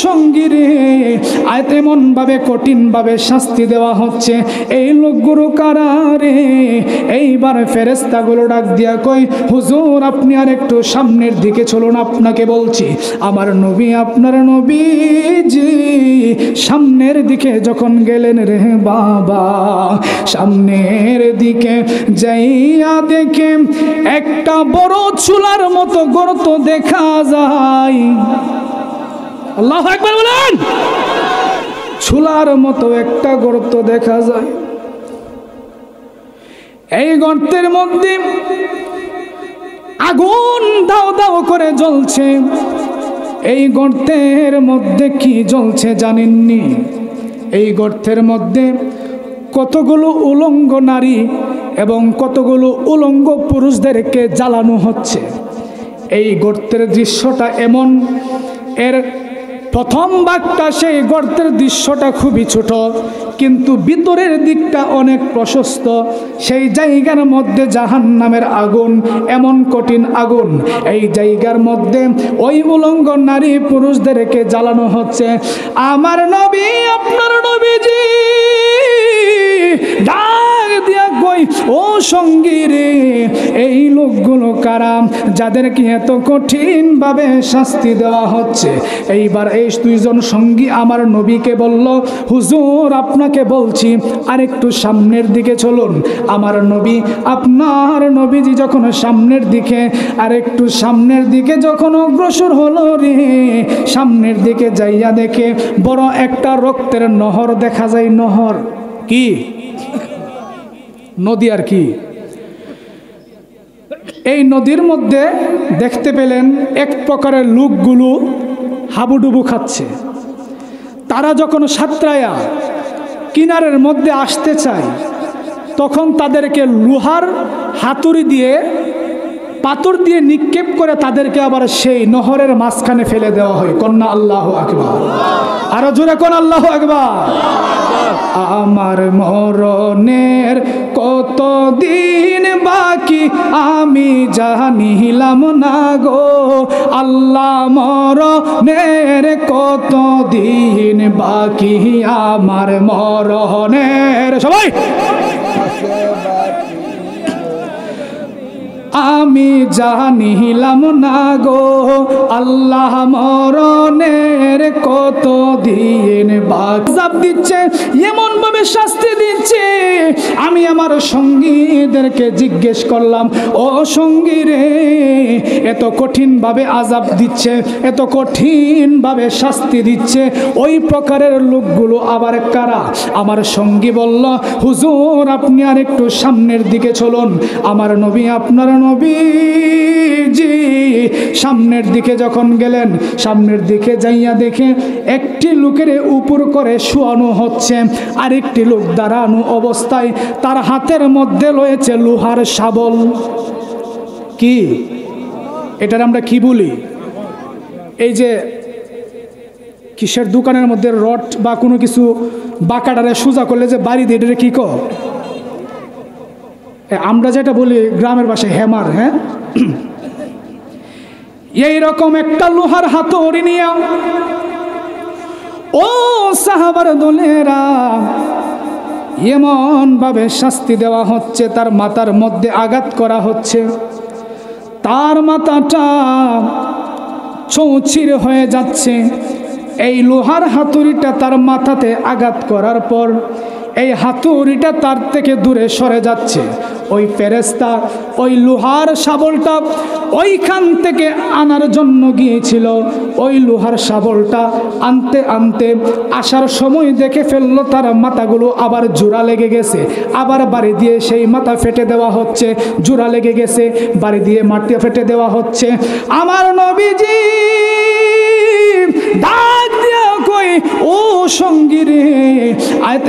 সঙ্গী রে, আয় তেমন ভাবে কঠিন ভাবে শাস্তি দেওয়া হচ্ছে। এই লোকগুলো কারা রে? এইবার ফেরেশতাগুলো ডাক দিয়া কই, হুজুর আপনি আর একটু সামনের দিকে চলুন, আপনাকে বলছি। আমার নবী, আপনার নবীজি সামনের দিকে যখন গেলেন রে বাবা, সামনের দিকে যাইয়া দেখে একটা বড় চুলার মতো গর্ত দেখা যায়। আল্লাহু আকবার বলেন। চুলার মতো একটা গর্ত দেখা যায়। এই গর্তের মধ্যে আগুন দাও দাও করে জ্বলছে। এই গর্তের মধ্যে কি জ্বলছে জানেননি? এই গর্তের মধ্যে কতগুলো উলঙ্গ নারী এবং কতগুলো উলঙ্গ পুরুষদেরকে জ্বালানো হচ্ছে। এই গর্তের দৃশ্যটা এমন, এর প্রথম ভাগটা সেই গর্তের দৃশ্যটা খুবই ছোট, কিন্তু ভিতরের দিকটা অনেক প্রশস্ত। সেই জায়গার মধ্যে জাহান্নামের আগুন, এমন কঠিন আগুন। এই জায়গার মধ্যে ওই উলঙ্গ নারী পুরুষদেরকে জ্বালানো হচ্ছে। আমার নবী, আপনার নবীজি ডাক দিয়া কই, ও সঙ্গী রে, এই লোকগুলো কারা যাদেরকে এত কঠিন ভাবে শাস্তি দেওয়া হচ্ছে? এইবার এই দুইজন সঙ্গী আমার নবীকে বলল, হুজুর আপনাকে বলছি আর একটু সামনের দিকে চলুন। আমার নবী, আপনার নবীজি যখন সামনের দিকে, আর একটু সামনের দিকে যখন অগ্রসর হলো রে, সামনের দিকে যাইয়া দেখে বড় একটা রক্তের নহর দেখা যায়। নহর কি? নদী আর কি। এই নদীর মধ্যে দেখতে পেলেন এক প্রকারের লোকগুলো হাবুডুবু খাচ্ছে। তারা যখন সাঁতরায়া কিনারের মধ্যে আসতে চায়, তখন তাদেরকে লোহার হাতুড়ি দিয়ে, পাথর দিয়ে নিক্ষেপ করে তাদেরকে আবার সেই নহরের মাঝখানে ফেলে দেওয়া হয়। কন্যা আল্লাহু আকবার। আরো জোরে কোন আল্লাহু আকবার। আমার মরণের কত দিন বাকি আমি জানিলাম না গো, আল্লাহ মরণের কত দিন বাকি আমার মরণের, সবাই আমি জানিলাম না গো, আল্লাহ মরণের কত দিন বাকি। আযাব দিচ্ছে, এমন ভাবে শাস্তি দিচ্ছে। আমি আমার সঙ্গীদেরকে জিজ্ঞেস করলাম, ও সঙ্গী রে, এত কঠিন ভাবে আযাব দিচ্ছে, এত কঠিন ভাবে শাস্তি দিচ্ছে, ওই প্রকারের লোকগুলো আবার কারা? আমার সঙ্গী বলল, হুজুর আপনি আর একটু সামনের দিকে চলুন। আমার নবী, আপনার নবীজি সামনের দিকে যখন গেলেন, সামনের দিকে যাইয়া দেখে একটি লোকের উপর করে শোয়ানো হচ্ছে, আরেকটি লোক দাঁড়ানো অবস্থায়, তার হাতের মধ্যে রয়েছে লোহার শাবল। কি এটার আমরা কি বলি? এই যে কিসের দোকানের মধ্যে রড বা কোনো কিছু বাঁকাটারে সোজা করলে যে বাড়ি দিয়ে, এটা কি কো? আমরা যেটা বলি গ্রামের ভাষায় হ্যামার। হ্যাঁ, এইরকম একটা লোহার হাতুড়ি নিয়ে ও সাহাবার দলেরা এমন ভাবে শাস্তি দেওয়া হচ্ছে, তার মাথার মধ্যে আঘাত করা হচ্ছে, তার মাথাটা চৌচির হয়ে যাচ্ছে। এই লোহার হাতুড়িটা তার মাথাতে আঘাত করার পর এই হাতুড়িটা তার থেকে দূরে সরে যাচ্ছে। ওই ফেরেশতা ওই লোহার শাবলটা ওইখান থেকে আনার জন্য গিয়েছিল। ওই লোহার শাবলটা আনতে আনতে আসার সময় দেখে ফেললো তার মাথাগুলো আবার জোড়া লেগে গেছে। আবার বাড়ি দিয়ে সেই মাথা ফেটে দেওয়া হচ্ছে, জোড়া লেগে গেছে, বাড়ি দিয়ে মাটি ফেটে দেওয়া হচ্ছে। আমার নবীজি ডাক দিয়া কই ও সঙ্গী রে,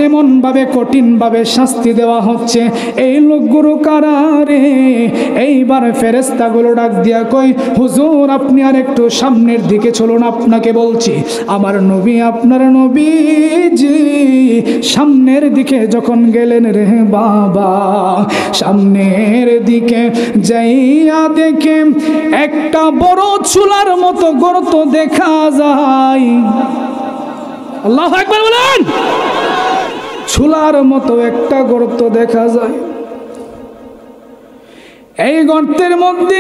এমন ভাবে কঠিন ভাবে শাস্তি দেওয়া হচ্ছে, এই লোকগুলো কারা রে? এইবার ফেরেশতাগুলো ডাক দিয়া কই হুজুর আপনি আর একটু সামনের দিকে চলুন, আপনাকে বলছি আমার নবী আপনার নবীজি সামনের দিকে যখন গেলেন রে বাবা, সামনের দিকে যাইয়া দেখে একটা বড় চুলার মতো গর্ত দেখা যায়। আল্লাহু আকবার বলেন। চুলার মতো একটা গর্ত দেখা যায়। এই গর্তের মধ্যে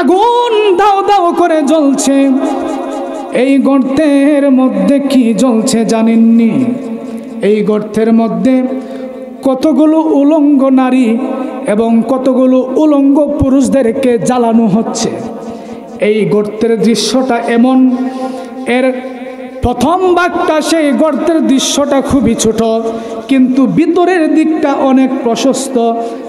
আগুন দাও দাও করে জ্বলছে। এই গর্তের মধ্যে কি জ্বলছে জানেননি? এই গর্তের মধ্যে কতগুলো উলঙ্গ নারী এবং কতগুলো উলঙ্গ পুরুষদেরকে জ্বালানো হচ্ছে। এই গর্তের দৃশ্যটা এমন, এর প্রথম ভাগটা সেই গর্তের দৃশ্যটা খুবই ছোট, কিন্তু ভিতরের দিকটা অনেক প্রশস্ত।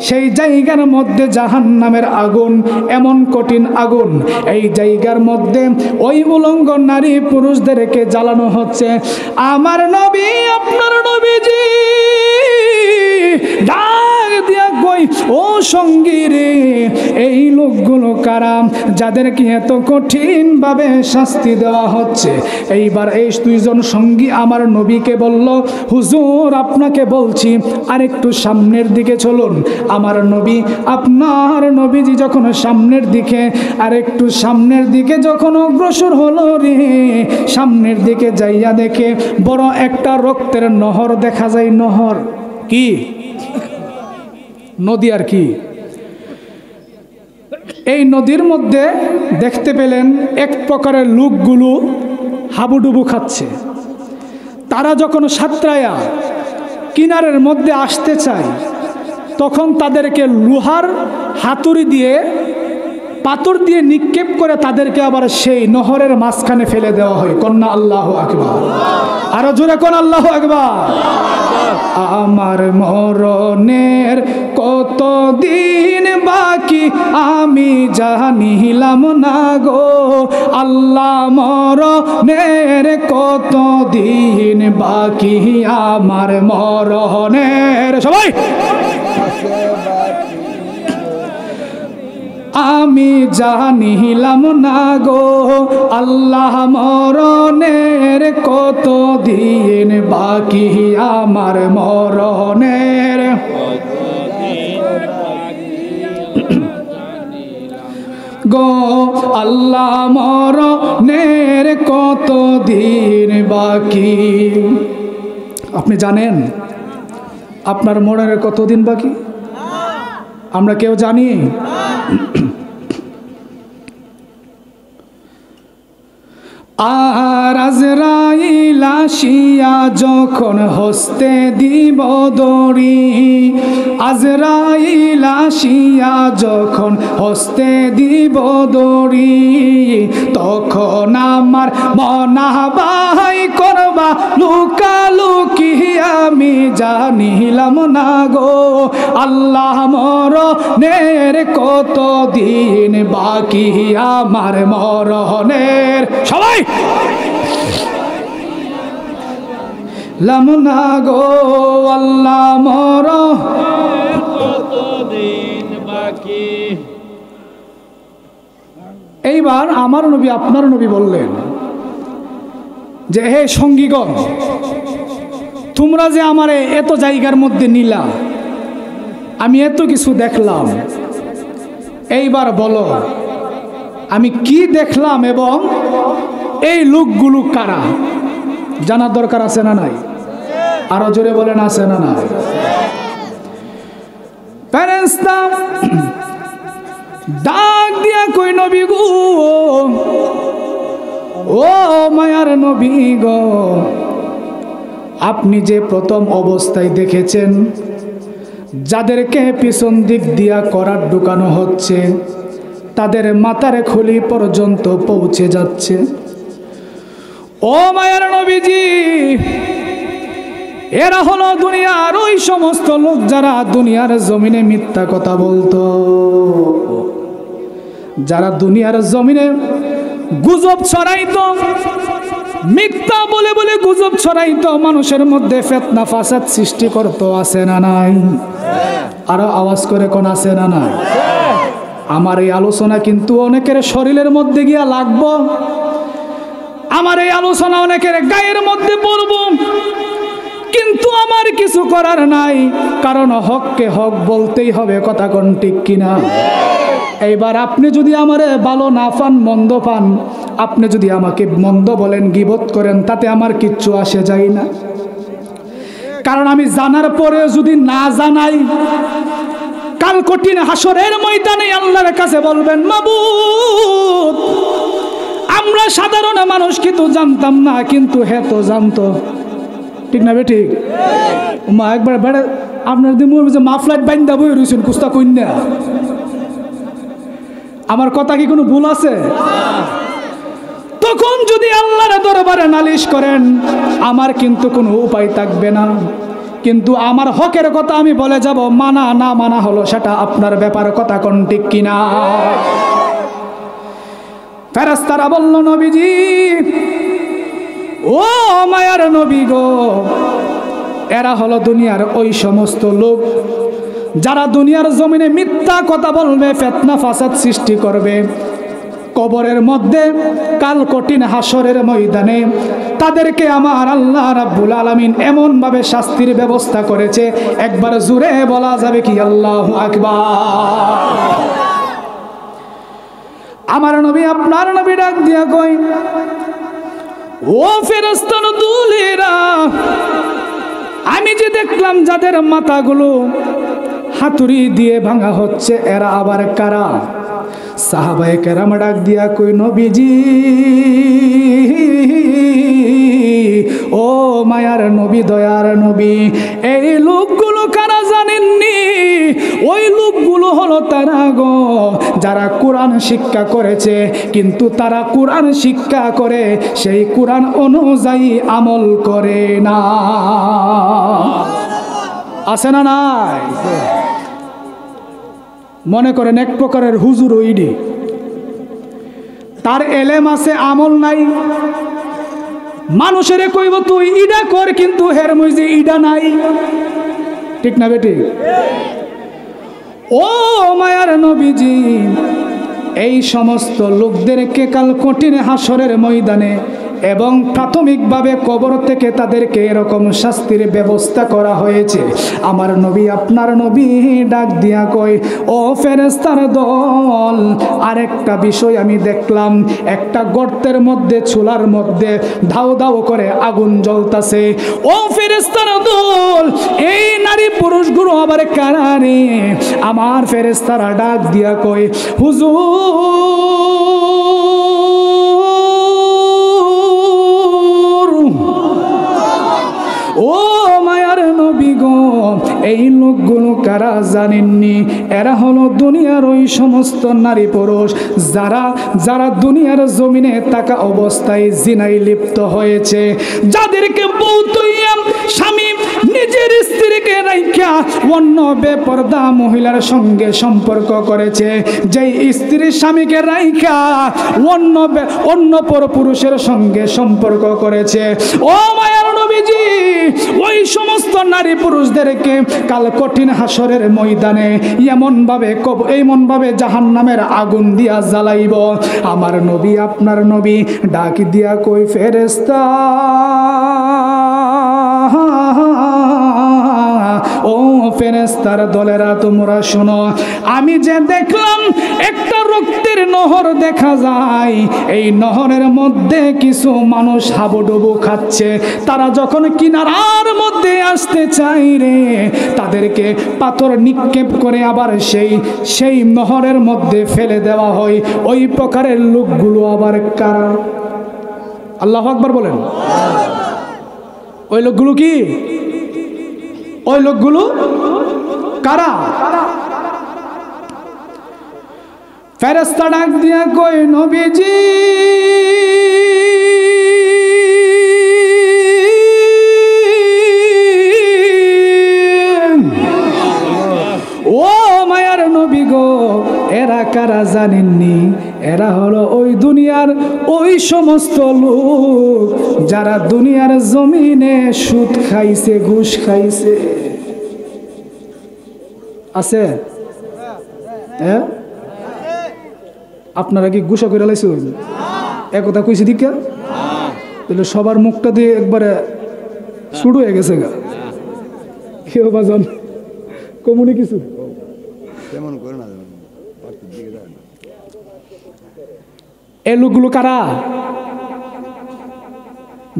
সেই জায়গার মধ্যে জাহান্নামের আগুন, এমন কঠিন আগুন। এই জায়গার মধ্যে ওই উলঙ্গ নারী পুরুষদেরকে জ্বালানো হচ্ছে। আমার নবী আপনার নবীজি ডাক দিয়া কই ও সঙ্গী রে, এই লোকগুলো কারা যাদেরকে এত কঠিন ভাবে শাস্তি দেওয়া হচ্ছে? এইবার এই দুইজন সঙ্গী আমার নবীকে বলল হুজুর আপনাকে বলছি আর একটু সামনের দিকে চলুন। আমার নবী আপনার নবীজি যখন সামনের দিকে আর একটু সামনের দিকে যখন অগ্রসর হলো রে, সামনের দিকে যাইয়া দেখে বড় একটা রক্তের নহর দেখা যায়। নহর কি? নদী আর কি। এই নদীর মধ্যে দেখতে পেলেন এক প্রকারের লোকগুলো হাবুডুবু খাচ্ছে। তারা যখন সাঁতরায়া কিনারের মধ্যে আসতে চায়, তখন তাদেরকে লোহার হাতুড়ি দিয়ে পাথর দিয়ে নিক্ষেপ করে তাদেরকে আবার সেই নহরের মাঝখানে ফেলে দেওয়া হয়। কন্যা আল্লাহু আকবার, আরো জোরে কোন আল্লাহু আকবার। আমার মরণের কত দিন বাকি আমি জানিলাম না গো, আল্লাহ মরণের কত দিন বাকি আমার মরণের, সবাই আমি জানিলাম না গো, আল্লাহ মরণের কত দিন বাকি আমার মরণের। গো আল্লাহ মরণের কত দিন বাকি। আপনি জানেন আপনার মরণের কতদিন বাকি? আমরা কেউ জানি? আর আজরাইল আসিয়া যখন হস্তে দিব দড়ি, আজরাইল আসিয়া যখন হস্তে দিব দড়ি, তখন আমার মনাবাই করবা লুকালুকি আমি জানিলাম না গো, আল্লাহ মরণের কত দিন বাকি আমার মরণের। সবাই লামনা গো আল্লাহ মর কতদিন বাকি। এইবার আমার নবী আপনার নবী বললেন যে হে সঙ্গীগণ, তোমরা যে আমারে এত জায়গার মধ্যে নিলা, আমি এত কিছু দেখলাম, এইবার বলো আমি কি দেখলাম এবং এই লোকগুলো কারা? জানার দরকার আছে না নাই? আরো জোরে বলেন আছে না নাই? ফেরেশতা ডাক দিয়া কই নবী গো, ও মায়ার নবী গো, আপনি যে প্রথম অবস্থায় দেখেছেন যাদেরকে পিছন দিক দিয়া করার ঢুকানো হচ্ছে, তাদের মাথার খুলি পর্যন্ত পৌঁছে যাচ্ছে। ও মায়ার নবীজি, এরা হলো দুনিয়ার ওই সমস্ত লোক যারা দুনিয়ার জমিনে মিথ্যা কথা বলতো, যারা দুনিয়ার জমিনে গুজব ছড়াইতো, মিথ্যা বলে বলে গুজব ছড়াইতো, মানুষের মধ্যে ফিতনা ফাসাদ সৃষ্টি করতো, আছে না নাই? আরো আওয়াজ করে কোন আছে না নাই? আমার এই আলোচনা কিন্তু অনেকের শরীরের মধ্যে গিয়া লাগবো, আমার এই আলোচনা অনেকের গায়ের মধ্যে পড়বো, কিন্তু আমার কিছু করার নাই, কারণ হককে হক বলতেই হবে। কথা কোন ঠিক কিনা? এইবার আপনি যদি আমারে ভালো না পান, মন্দ পান, আপনি যদি আমাকে মন্দ বলেন, গীবত করেন, তাতে আমার কিচ্ছু আসে যায় না। কারণ আমি জানার পরে যদি না জানাই, কাল কঠিন হাসরের ময়দানে আল্লাহর কাছে বলবেন, মাবুদ আমরা সাধারণ মানুষ কিন্তু জানতাম না, কিন্তু হে তো জানতো। ঠিক না বেটি? মা একবার বেড়ে আপনার যে মাফলাইট বাইন্দা বই রয়েছেন কুস্তা কন্যা, আমার কথা কি কোনো ভুল আছে? তখন যদি আল্লাহর দরবারে নালিশ করেন, আমার কিন্তু কোনো উপায় থাকবে না। কিন্তু আমার হকের কথা আমি বলে যাব, মানা না মানা হলো সেটা আপনার ব্যাপার। কথা কোন ঠিক কিনা? ফেরেশতারা বলল, নবীজি ও মায়ার নবী গো, এরা হলো দুনিয়ার ওই সমস্ত লোক যারা দুনিয়ার জমিনে মিথ্যা কথা বলবে, ফিতনা ফাসাদ সৃষ্টি করবে, কবরের মধ্যে কাল কঠিন হাসরের ময়দানে তাদেরকে আমার আল্লাহ রাব্বুল আলামিন এমন ভাবে শাস্তির ব্যবস্থা করেছে, একবার জোরে বলা যাবে কি আল্লাহু আকবার। আমার নবী আপনার নবী ডাক দিয়া কই, ও ফেরেশতার দুলেরা, আমি যে দেখলাম যাদের মাথাগুলো হাতুড়ি দিয়ে ভাঙা হচ্ছে, এরা আবার কারা? সাহাবায়ে কেরাম ডাক দিয়া কই, নবীজি ও মায়ার নবী, দয়ার নবী, এই লোকগুলো কারা জানেননি? ওই লোকগুলো হলো তারা গো যারা কোরআন শিক্ষা করেছে, কিন্তু তারা কোরআন শিক্ষা করে সেই কোরআন অনুযায়ী আমল করে না। আছে না নাই? মনে করেন এক প্রকারের হুজুর ওইডি, তার এলেম আছে, আমল নাই। মানুষের কইব তুই ইডা কর, কিন্তু হের মধ্যে ইডা নাই। ঠিক না বেটি? ও মায়ার নবীজি, এই সমস্ত লোকদেরকে কাল কঠিন হাসরের ময়দানে এবং প্রাথমিকভাবে কবর থেকে তাদেরকে এরকম শাস্তির ব্যবস্থা করা হয়েছে। আমার নবী আপনার নবী ডাক দিয়া কয়, ও ফেরেশতার দল, আরেকটা বিষয় আমি দেখলাম, একটা গর্তের মধ্যে, চুলার মধ্যে ধাও ধাও করে আগুন জ্বলতাছে। ও ফেরেশতার দল, এই নারী পুরুষগুলো আবার কারা রে? আমার ফেরেশতারা ডাক দিয়া কয়, হুজুর ও মায়ার নবী গো, এই লোকগুলো কারা জানেননি? এরা হলো দুনিয়ার ওই সমস্ত নারী পুরুষ যারা যারা দুনিয়ার জমিনে থাকা অবস্থায় জিনায় লিপ্ত হয়েছে, যাদেরকে বউ তৈয়া স্বামী নিজের স্ত্রীকে রাইখা অন্য বেপরদা মহিলার সঙ্গে সম্পর্ক করেছে, যেই স্ত্রী স্বামীকে রাইখা অন্য পরপুরুষের সঙ্গে সম্পর্ক করেছে। ও মায়ার নবীজি, ওই সমস্ত নারী পুরুষদেরকে কাল কঠিন হাসরের ময়দানে এমন ভাবে জাহান্নামের আগুন দিয়া জ্বালাইব। আমার নবী আপনার নবী ডাক দিয়া কই, ফেরেশতা ও ফেরেশতার দলেরা তোমরা শোনো, আমি যে দেখলাম একটা রক্তের নহর দেখা যায়, এই নহরের মধ্যে কিছু মানুষ হাবুডুবু খাচ্ছে। তারা যখন কিনারার মধ্যে আসতে চায় রে, তাদেরকে পাথর নিক্ষেপ করে আবার সেই নহরের মধ্যে ফেলে দেওয়া হয়। ওই প্রকারের লোকগুলো আবার কারা? আল্লাহু আকবার বলেন। ওই লোকগুলো কি? ওই লোকগুলো কারা? ফেরেশতা ডাক দিয়া কই, নবীজি ও মায়ার নবী গো, এরা কারা জানেননি? এরা হলো ওই দুনিয়ার ওই সমস্ত লোক যারা দুনিয়ার জমিনে সুদ খাইছে, ঘুষ খাইছে। আছে? হ্যাঁ, আপনারা কি গুসা করে লাইছেন? একথা কইছি দীক্ষা, তাহলে সবার মুখটা দিয়ে একবারে শুরু হয়ে গেছে গা। কেউ বাজান কমুনি কিছু এই লোকগুলো কারা?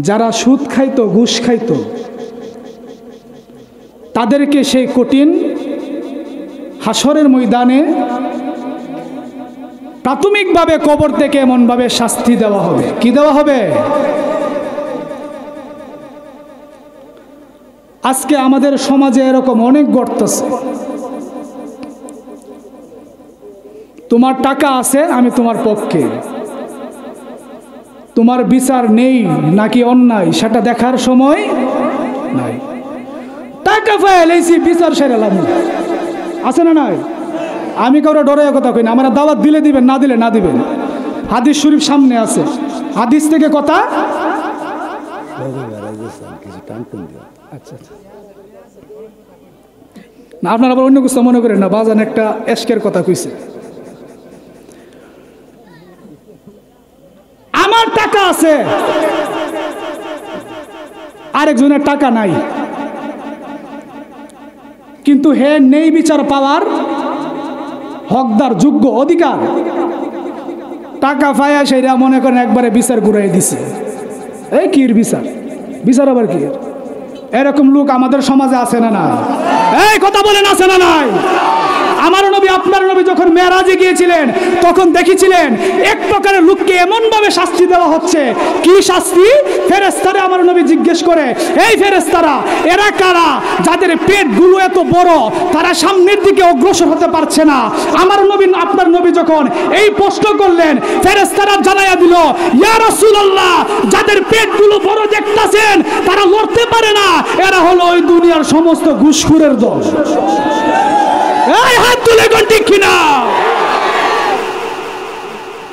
যারা সুদ খাইতো, ঘুষ খাইতো, তাদেরকে সেই কঠিন হাসরের ময়দানে প্রাথমিকভাবে কবর থেকে এমনভাবে শাস্তি দেওয়া হবে। কি দেওয়া হবে? আজকে আমাদের সমাজে এরকম অনেক গর্ত আছে। তোমার টাকা আছে, আমি তোমার পক্ষে, তোমার বিচার নেই নাকি অন্যায় সেটা দেখার সময় নাই। টাকা ফাইলেছি, বিচার সেরালাম, আছে না নাই? আমি কারো ডরে কথা কই না, আমরা দাওয়াত দিলে দিবেন, না দিলে না দিবেন। হাদিস শরীফ সামনে আছে, হাদিস থেকে কথা। আচ্ছা, না আপনারা আবার অন্য কিছু মনে করেন না, বাজান একটা এশকের কথা কইছে। আমার টাকা আছে, আরেকজনের টাকা নাই, কিন্তু হে নেই বিচার পাওয়ার হকদার, যোগ্য, অধিকার। টাকা পায়া সেইরা মনে করেন একবারে বিচার ঘুরাই দিছে। এই কির বিচার? বিচার আবার কি? এরকম লোক আমাদের সমাজে আছে না নাই? এই কথা বলেন, আছে না নাই? আমার নবী, আপনার নবী যখন মেরাজে গিয়েছিলেন তখন দেখেছিলেন এক প্রকারের লোককে এমন ভাবে শাস্তি দেওয়া হচ্ছে। কি শাস্তি? ফেরেশতারা আমার নবী জিজ্ঞেস করে, এই ফেরেশতারা এরা কারা যাদের পেটগুলো এত বড় তারা সামনের দিকে অগ্রসর হতে পারছে না? আমার নবী, আপনার নবী যখন এই প্রশ্ন করলেন, ফেরেশতারা জানাইয়া দিল, ইয়া রাসূলুল্লাহ, যাদের পেটগুলো বড় দেখতাছেন তারা লড়তে পারে না, এরা হলো ওই দুনিয়ার সমস্ত ঘুষখোরের দল। এই হাত তুলে কোন ঠিক কিনা?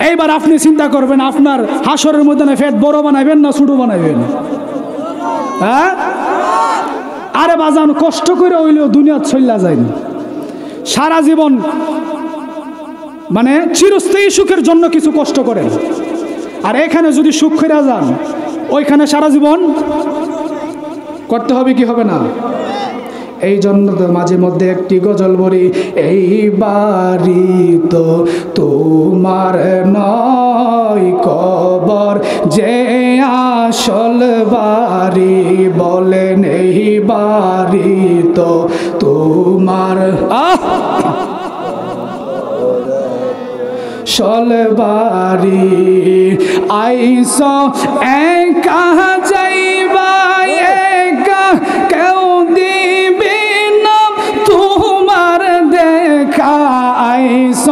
এইবার আপনি চিন্তা করবেন, আপনার হাসরের ময়দানে পেট বড় বানাইবেন না ছোট বানাইবেন? হ্যাঁ, আরে বাজান, কষ্ট করে হইলেও দুনিয়া চইলা যায় না। সারা জীবন মানে চিরস্থায়ী সুখের জন্য কিছু কষ্ট করেন, আর এখানে যদি সুখ করে যান ওইখানে সারা জীবন করতে হবে, কি হবে না? এই জন্য তো মাঝে মধ্যে একটি গজল বলি, এই বাড়ি তো তোমার নয়, কবর যে আসল বাড়ি, বলেন এই বাড়ি তো তোমার আসল বাড়ি। আইস একা যাইবা, একা কেউ দিবে না তোমার দেখা। আইস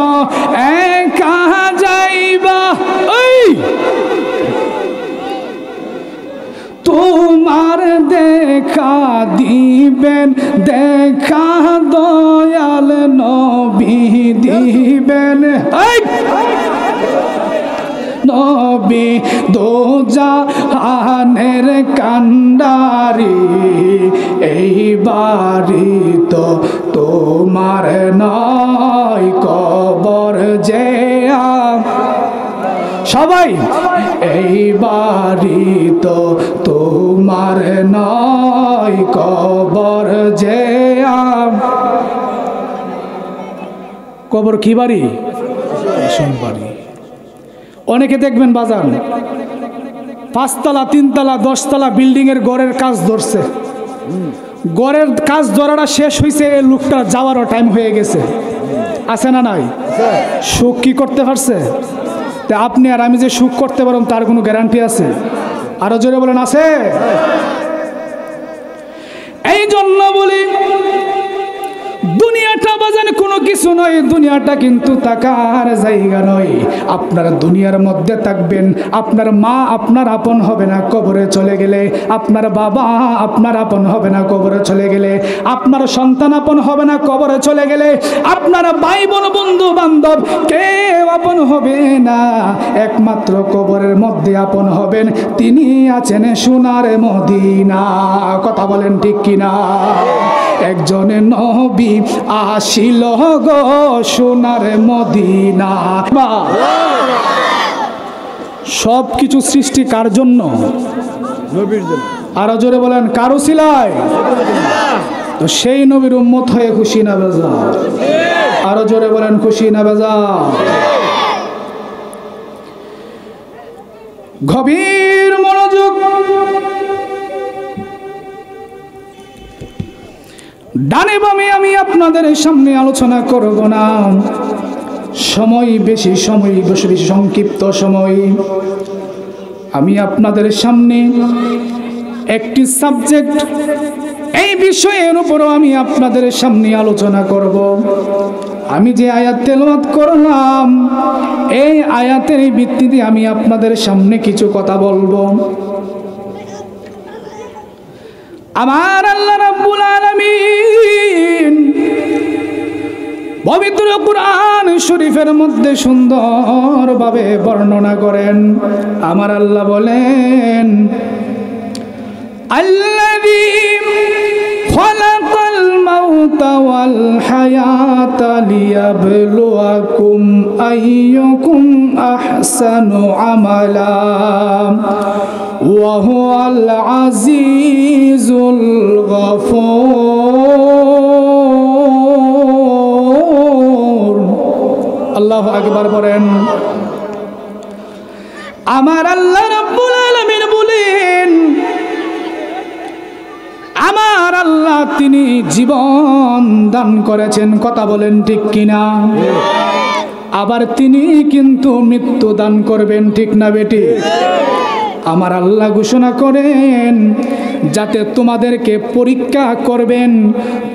একা যাইবা, ওই তোমার দেখা দিবেন, দেখা দয়াল নবী দিবেন। নবী দোজাহানের কান্ডারি, এই বাড়ি তো তোমার নয়, কবর যে সবাই, এই বাড়ি তো তোমার নয়, কবর যে কবর কি বাড়ি? আসল বাড়ি। অনেকে দেখবেন বাজার 5 তলা 3 তলা 10 তলা বিল্ডিং এর ঘরের কাজ ধরছে, ঘরের কাজ ধরাটা শেষ হয়েছে, এই লোকটা যাওয়ারও টাইম হয়ে গেছে। আছে না নাই? সুখ কি করতে পারছে? তা আপনি আর আমি যে সুখ করতে পারব তার কোনো গ্যারান্টি আছে? আরো জোরে বলেন, আছে? এই জন্য বলি দুনিয়ার দুনিয়াটা বাজান কোনো কিছু নয়, দুনিয়াটা কিন্তু থাকার জায়গা নয়। আপনারা দুনিয়ার মধ্যে থাকবেন, আপনার মা আপনার আপন হবে না কবরে চলে গেলে, আপনার বাবা আপনার আপন হবে না কবরে চলে গেলে, আপনার সন্তান আপন হবে না কবরে চলে গেলে, আপনার ভাই বোন বন্ধু বান্ধব কেউ আপন হবে না। একমাত্র কবরের মধ্যে আপন হবেন তিনি আছেন সোনার মদিনা। কথা বলেন ঠিক কিনা? একজন নবী আসিল গো সোনার মদিনা। সব কিছু সৃষ্টি কার জন্য? নবীর জন্য। আরো জোরে বলেন, কার উসিলায়? তো সেই নবীর উম্মত হয়ে খুশি না বেজা? আরো জোরে বলেন, খুশি না বেজা? গভীর মনোযোগ। ডানে বামে আমি আপনাদের সামনে আলোচনা করব না, সময় বেশি, সময় বেশি সংক্ষিপ্ত সময়। আমি আপনাদের সামনে একটি সাবজেক্ট, এই বিষয়ের উপরও আমি আপনাদের সামনে আলোচনা করব। আমি যে আয়াত তেলাওয়াত করলাম, এই আয়াতের ভিত্তিতে আমি আপনাদের সামনে কিছু কথা বলবো। আমার আল্লাহ রাব্বুল আলামিন পবিত্র কুরআন শরীফের মধ্যে সুন্দরভাবে বর্ণনা করেন। আমার আল্লাহ বলেন, আল্লাযী খালাকাল মাউতা ওয়াল হায়াতা লিয়াবলুয়াকুম আইয়ুকুম আহসানু আমালা ওয়া হুয়াল আজিজুল গফুর। আল্লাহু আকবার বলেন। আমার আল্লাহ রাব্বুল আলামিন বলেন, আমার আল্লাহ তিনি জীবন দান করেছেন। কথা বলেন ঠিক কিনা? আবার তিনি কিন্তু মৃত্যু দান করবেন, ঠিক না বেটি? আমার আল্লাহ ঘোষণা করেন যাতে তোমাদেরকে পরীক্ষা করবেন,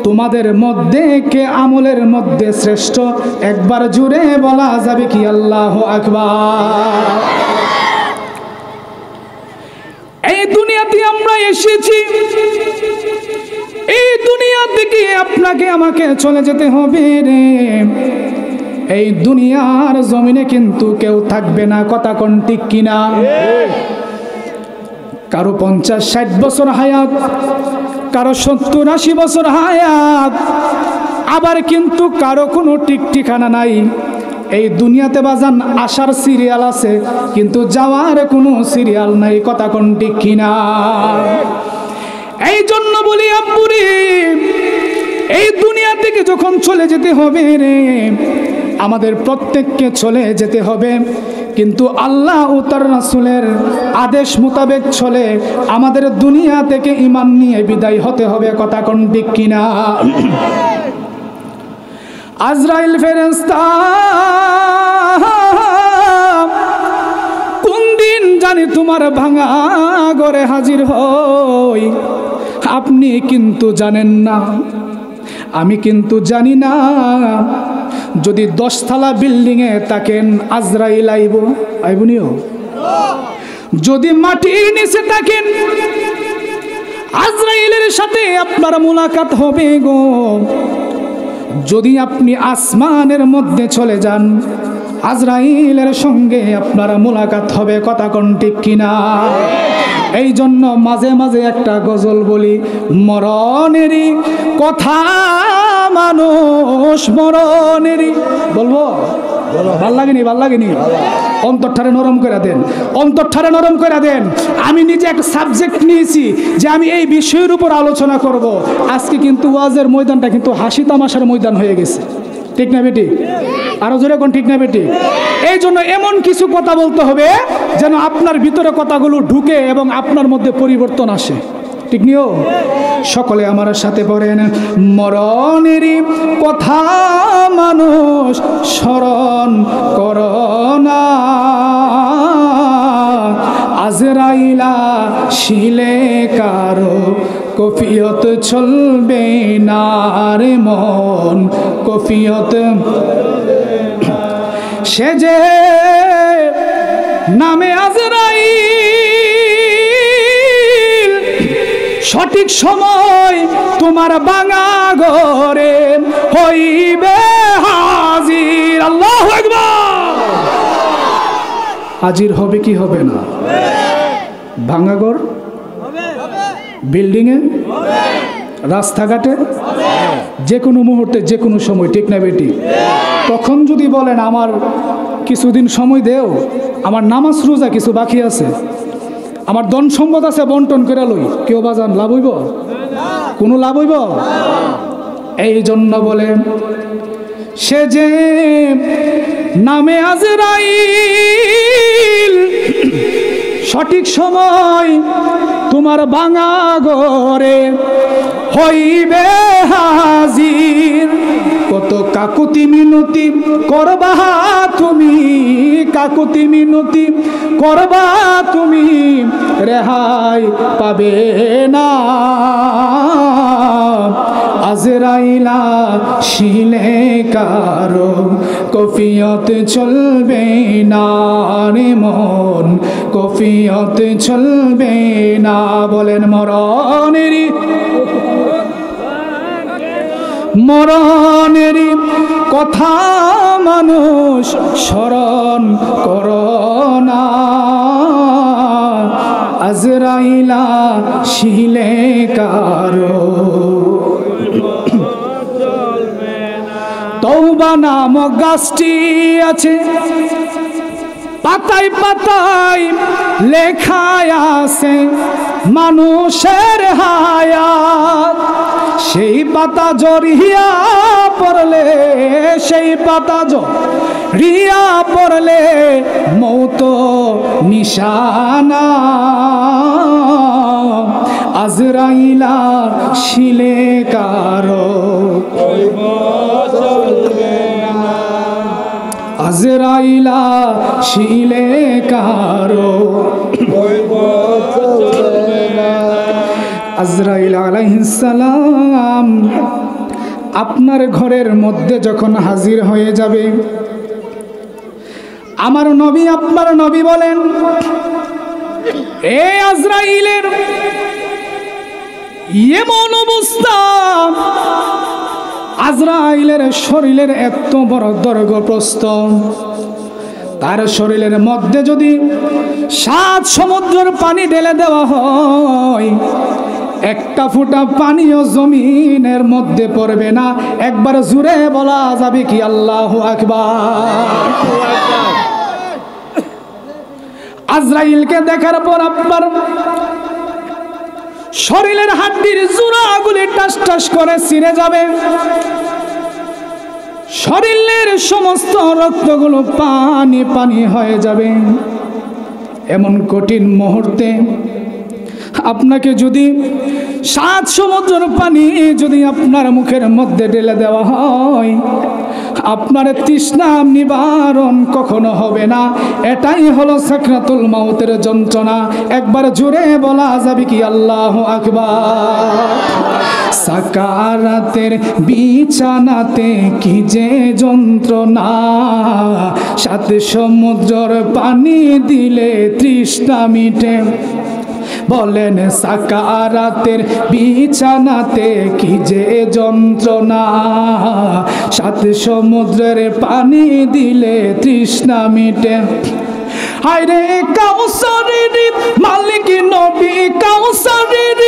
তোমাদের মধ্যে কে আমলের মধ্যে শ্রেষ্ঠ। একবার জুড়ে বলা যাবে কি আল্লাহু আকবার? এই দুনিয়াতে আমরা এসেছি, এই দুনিয়া থেকে আপনাকে আমাকে চলে যেতে হবে রে। এই দুনিয়ার জমিনে কিন্তু কেউ থাকবে না। কথা কোন ঠিক কিনা? কারো 50-60 বছর হায়াত, কারো 70-80 বছর হায়াত, আবার কিন্তু কারো কোনো ঠিক ঠিকানা নাই। এই দুনিয়াতে বাজান আসার সিরিয়াল আছে, কিন্তু যাওয়ার কোনো সিরিয়াল নাই। কথা কোন ঠিক কিনা? এই জন্য বলি আব্বুরে, এই দুনিয়া থেকে যখন চলে যেতে হবে রে, আমাদের প্রত্যেককে চলে যেতে হবে, কিন্তু আল্লাহ ও তার রাসূলের আদেশ মোতাবেক চলে আমাদের দুনিয়া থেকে ঈমান নিয়ে বিদায় হতে হবে। কথা কোন ঠিক কিনা? আজরাইল ফেরেশতা কোন দিন জানি তোমার ভাঙা ঘরে হাজির হই, আপনি কিন্তু জানেন না, আমি কিন্তু জানি না। যদি 10 তলা বিল্ডিংয়ে থাকেন, আজরাইল আইবনিও। যদি মাটির নিচে থাকেন, আজরাইলের সাথে আপনার মুলাকাত হবে গো। যদি আপনি আসমানের মধ্যে চলে যান, আজরাইলের সঙ্গে আপনার মুলাকাত হবে। কথা কোন ঠিক কিনা? এই জন্য মাঝে মাঝে একটা গজল বলি, মরণেরই কথা মানুষ মরণেরই। বলবো? ভাল লাগেনি? ভাল লাগেনি? অন্তরটারে নরম করে দেন, অন্তরটারে নরম করে দেন। আমি নিজে একটা সাবজেক্ট নিয়েছি যে আমি এই বিষয়ের উপর আলোচনা করব। আজকে কিন্তু ওয়াজের ময়দানটা কিন্তু হাসি তামাশার ময়দান হয়ে গেছে, ঠিক না বেটি? আরো জোরে কোন ঠিক না বেটি? এই জন্য এমন কিছু কথা বলতে হবে যেন আপনার ভিতরে কথাগুলো ঢুকে এবং আপনার মধ্যে পরিবর্তন আসে, ঠিক নিও? সকলে আমার সাথে পড়েন, মরণেরই কথা মানুষ স্মরণ করোনা, আজরাইলা শিলে কারো কফিয়ত চলবে না রে মন, কফিয়ত সে যে নামে আজরাইল, সঠিক সময় তোমার বাঙা ঘরে হইবে হাজির। আল্লাহু আকবার। হাজির হবে কি হবে না? ভাঙা ঘর, বিল্ডিংয়ে, রাস্তাঘাটে, যে কোনো মুহূর্তে, যে কোনো সময়, ঠিক না বেটি? তখন যদি বলেন আমার কিছুদিন সময় দেও, আমার নামাজ রোজা কিছু বাকি আছে, আমার ধন সম্পদ আছে বন্টন করে লই, কেউ বাজান লাভ হইব? কোনো লাভ হইব? এই জন্য বলে সে যে নামে আজরাইল, সঠিক সময় তোমার বাঙা ঘরে হইবে হাজির। কত কাকুতি মিনতি করবা তুমি, কাকুতি মিনতি করবা তুমি, রেহাই পাবে না। আজরাইলা শিলে কারো কফিয়ত চলবে না রে মন, কফিয়ত চলবে না। বলেন মরণেরই, মরণেরই কথা মানুষ স্মরণ করোনা, আজরাইলা শিলে কারো। তওবা নামক গাছটি আছে, পাতায় পাতায় লেখায় আছে মানুষের হায়াত। সেই পাতা জড়িয়া পড়লে, সেই পাতা জড়িয়া পড়লে মৌত নিশানা। আজরাইলা শিলে কারো, আজরাইলা শিলে কারো। আজরাইল আলাইহিস সালাম আপনার ঘরের মধ্যে যখন হাজির হয়ে যাবে, আমার নবী আপনার নবী বলেন, এ আজরাইলের এমন অবস্থা, আজরাইলের শরীরের এত বড় দৈর্ঘ্য প্রস্থ, তার শরীরের মধ্যে যদি 7 সমুদ্রের পানি ঢেলে দেওয়া হয়, একটা ফোঁটা পানিও জমিনের মধ্যে পড়বে না। একবার জুড়ে বলা যাবে কি আল্লাহু আকবার? আজরাইলকে দেখার পর আপনার শরীরের হাড্ডির জোড়াগুলি টাস টাস করে ছিঁড়ে যাবে, শরীরের সমস্ত রক্তগুলো পানি পানি হয়ে যাবে। এমন কঠিন মুহূর্তে আপনাকে যদি 7 সমুদ্রের পানি যদি আপনার মুখের মধ্যে ঢেলে দেওয়া হয়, আপনার তৃষ্ণা নিবারণ কখনো হবে না। এটাই হলো সাকরাতুল মাউতের যন্ত্রণা। একবার জোরে বলা যাবে কি আল্লাহু আকবার? সাকারাতের বিছানাতে কি যে যন্ত্রণা, 7 সমুদ্রের পানি দিলে তৃষ্ণা মিটে। বলেন সাকারাতের বিছানাতে কি যে যন্ত্রণা, 7 সমুদ্রের পানি দিলে তৃষ্ণা মিটে। হায়রে কাউসারের মালিক নবী, কাউসারের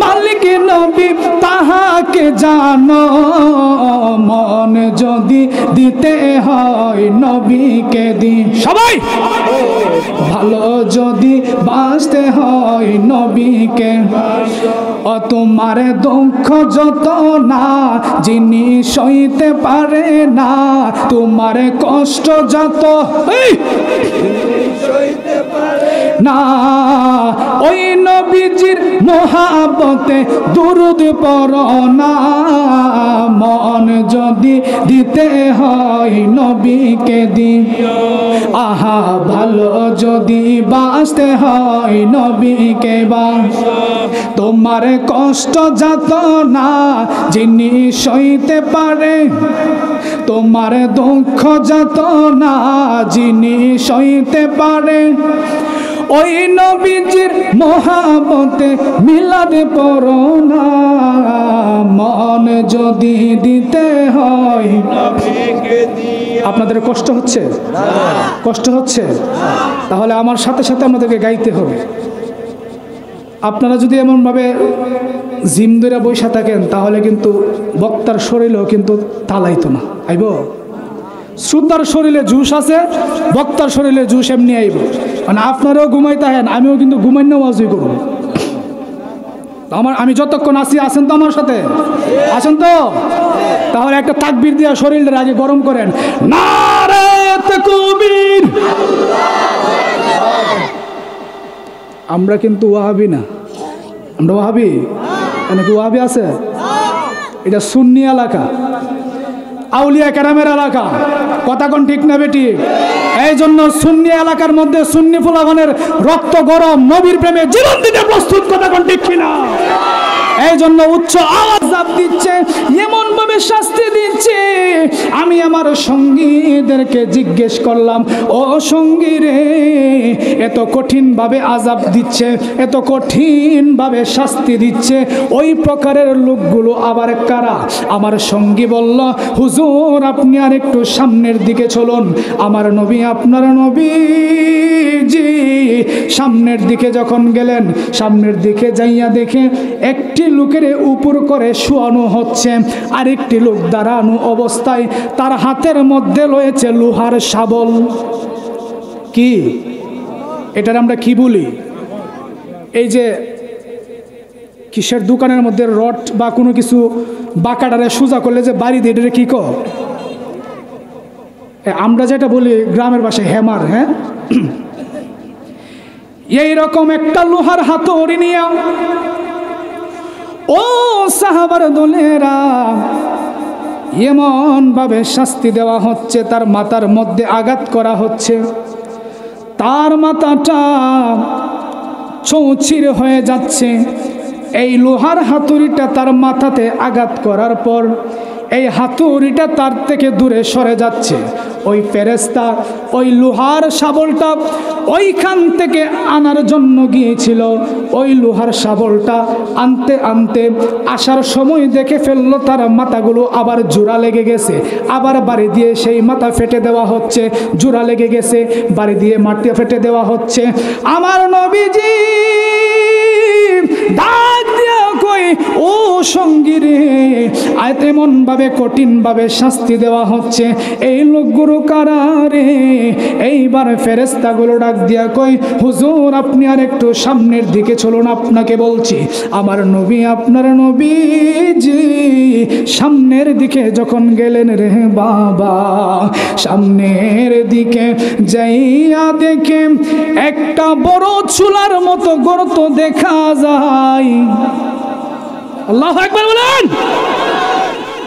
মালিক নবী, তাহাকে জানো মন যদি দিতে হয় নবীকে দি। সবাই ভালো যদি বাঁচতে হয় নবীকে। ও তোমার দুঃখ যত না যিনি সইতে পারে না, তোমার কষ্ট যত না, ওই নবীজির মোহাব্বতে দুরূদ পড়ো না। মন যদি দিতে হয় নবীকে দিও, আহা ভালো যদি বাঁচতে হয় নবীকে বাঁচো। তোমার কষ্ট যাতনা যিনি সইতে পারে, তোমার দুঃখ যাতনা যিনি সইতে পারে, ওই নবীজির মোহাব্বতে মিলাদ পড়ো না। মন যদি দিতে হয় নবীকে দিও। আপনাদের কষ্ট হচ্ছে? কষ্ট হচ্ছে? তাহলে আমার সাথে সাথে আমাদেরকে গাইতে হবে। আপনারা যদি এমনভাবে জিম ধরে বসে থাকেন তাহলে কিন্তু বক্তার শরীরেও কিন্তু তালাইতো না। আইব শ্রোতার শরীরে জুস আছে, বক্তার শরীরে জুস এমনি আইব। মানে আপনারাও ঘুমাইতে হেন, আমিও কিন্তু ঘুমাইনা ওয়াজই করব। আমি যতক্ষণ আসি আছেন তো আমার সাথে? আছেন তো? তাহলে একটা তাকবীর দিয়া শরীরটা আগে গরম করেন। নারে তাকবীর। আমরা কিন্তু ওয়াহাবি না, আমরা ওয়াহাবি নাকি? ওয়াহাবি আছে? এটা সুন্নি এলাকা, আউলিয়া কেরামের এলাকা। কথা কোন ঠিক না বেটি? এই জন্য সুন্নি এলাকার মধ্যে সুন্নি ফুলাগণের রক্ত গরম, নবীর প্রেমে জীবন দিতে প্রস্তুত। কথা কোন ঠিক কিনা? এই জন্য উচ্চ আওয়াজ দিচ্ছে, এমন ভাবে শাস্তি দিচ্ছে। আমি আমার সঙ্গীদেরকে জিজ্ঞেস করলাম, ও সঙ্গী রে, এত কঠিন ভাবে আযাব দিচ্ছে, এত কঠিন ভাবে শাস্তি দিচ্ছে, ওই প্রকারের লোকগুলো আবার কারা? আমার সঙ্গী বলল, হুজুর আপনি আর একটু সামনের দিকে চলুন। আমার নবী, আপনার নবীজি সামনের দিকে যখন গেলেন, সামনের দিকে যাইয়া দেখে একটি লোকের উপর করে শোয়ানো হচ্ছে, আরেকটি লোক দাঁড়ানো অবস্থায়, তার হাতের মধ্যে রয়েছে লোহার শাবল। কি এটার আমরা কি বলি? এই যে কিসের দোকানের মধ্যে রড বা কোনো কিছু বাঁকাটারে সোজা করলে যে বাড়ি দিয়ে, এটা কি কো? আমরা যেটা বলি গ্রামের ভাষায় হ্যামার। হ্যাঁ, এইরকম একটা লোহার হাতুড়ি নিয়ে ও সাহাবার দলেরা এমন ভাবে শাস্তি দেওয়া হচ্ছে, তার মাথার মধ্যে আঘাত করা হচ্ছে, তার মাথাটা চৌচির হয়ে যাচ্ছে। এই লোহার হাতুড়িটা তার মাথাতে আঘাত করার পর এই হাতুড়িটা তার থেকে দূরে সরে যাচ্ছে। ওই ফেরেশতা ওই লোহার শাবলটা ওইখান থেকে আনার জন্য গিয়েছিল। ওই লোহার শাবলটা আনতে আনতে আসার সময় দেখে ফেললো তার মাথাগুলো আবার জোড়া লেগে গেছে। আবার বাড়ি দিয়ে সেই মাথা ফেটে দেওয়া হচ্ছে, জোড়া লেগে গেছে, বাড়ি দিয়ে মাটি ফেটে দেওয়া হচ্ছে। আমার নবীজি ডাক দিয়া কই, ও সঙ্গী রে, এমন ভাবে কঠিন ভাবে শাস্তি দেওয়া হচ্ছে, এই লোকগুলো কারা রে? এইবার ফেরেশতাগুলো ডাক দিয়া কই, হুজুর আপনি আর একটু সামনের দিকে চলুন, আপনাকে বলছি। আমার নবী, আপনার নবীজি সামনের দিকে যখন গেলেন রে বাবা, সামনের দিকে যাইয়া দেখে একটা বড় চুলার মতো গর্ত দেখা যায়। আল্লাহু আকবার বলেন।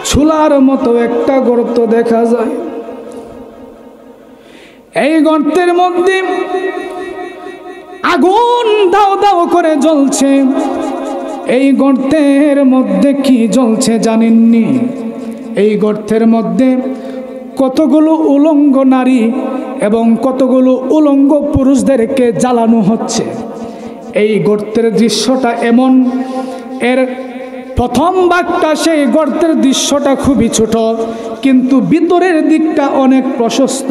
চুলার মতো একটা গর্ত দেখা যায়। এই গর্তের মধ্যে আগুন দাও দাও করে জ্বলছে। এই গর্তের মধ্যে কি জ্বলছে জানেননি? এই গর্তের মধ্যে কতগুলো উলঙ্গ নারী এবং কতগুলো উলঙ্গ পুরুষদেরকে জ্বালানো হচ্ছে। এই গর্তের দৃশ্যটা এমন, এর প্রথম ভাগটা সেই গর্তের দৃশ্যটা খুবই ছোট, কিন্তু ভিতরের দিকটা অনেক প্রশস্ত।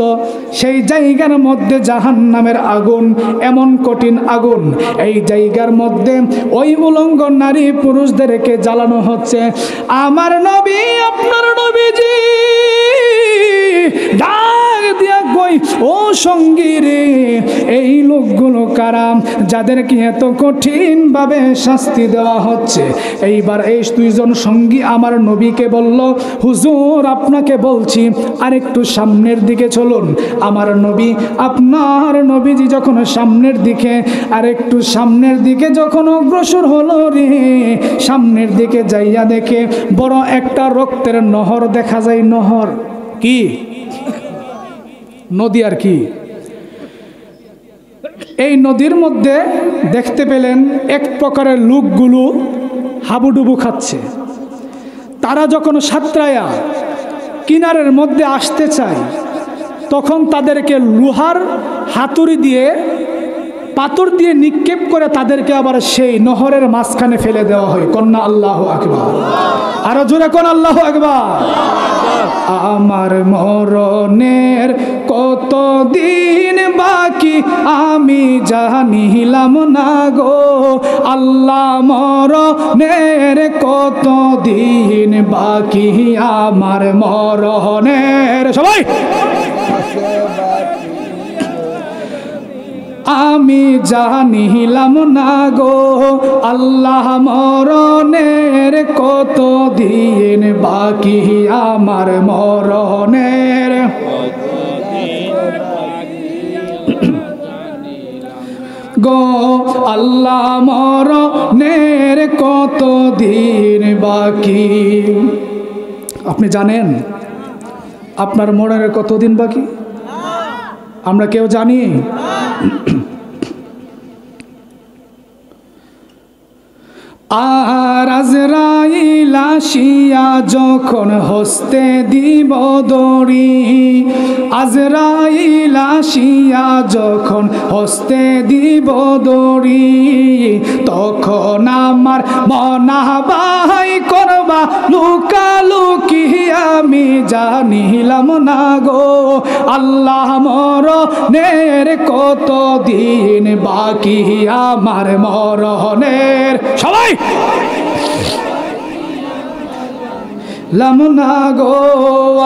সেই জায়গার মধ্যে জাহান্নামের আগুন, এমন কঠিন আগুন। এই জায়গার মধ্যে ওই উলঙ্গ নারী পুরুষদেরকে জ্বালানো হচ্ছে। আমার নবী, আপনার নবীজি ডাক দিয়া কই, ও সঙ্গী রে, এই লোকগুলো কারা যাদেরকে এত কঠিনভাবে শাস্তি দেওয়া হচ্ছে? এইবার এই দুইজন সঙ্গী আমার নবীকে বলল, হুজুর আপনাকে বলছি আরেকটু সামনের দিকে চলুন। আমার নবী, আপনার নবীজি যখন সামনের দিকে, আরেকটু সামনের দিকে যখন অগ্রসর হলো রে, সামনের দিকে যাইয়া দেখে বড় একটা রক্তের নহর দেখা যায়। নহর কি? নদী আর কি। এই নদীর মধ্যে দেখতে পেলেন এক প্রকারের লোকগুলো হাবুডুবু খাচ্ছে। তারা যখন সাঁতরায়া কিনারের মধ্যে আসতে চায়, তখন তাদেরকে লোহার হাতুড়ি দিয়ে, পাথর দিয়ে নিক্ষেপ করে তাদেরকে আবার সেই নহরের মাঝখানে ফেলে দেওয়া হয়। কন্যা আল্লাহু আকবার, আরো জোরে কোন আল্লাহু আকবার। আমার মরণের কত দিন বাকি আমি জানিলাম না গো, আল্লাহ মরণের কত দিন বাকি আমার মরণের, সবাই আমি জানিলাম না গো, আল্লাহ মরণের কত দিন বাকি আমার মরণের। গো আল্লাহ মরণের কত দিন বাকি। আপনি জানেন আপনার মরণের কতদিন বাকি? আমরা কেউ জানি? আর আজরাইল আসিয়া যখন হস্তে দিব দড়ি, আজরাইল আসিয়া যখন হস্তে দিব দড়ি, তখন আমার মনাবাই করবা লুকালুকি আমি জানিলাম না গো, আল্লাহ মরণের কত দিন বাকি আমার মরণের। সবাই লামনা গো,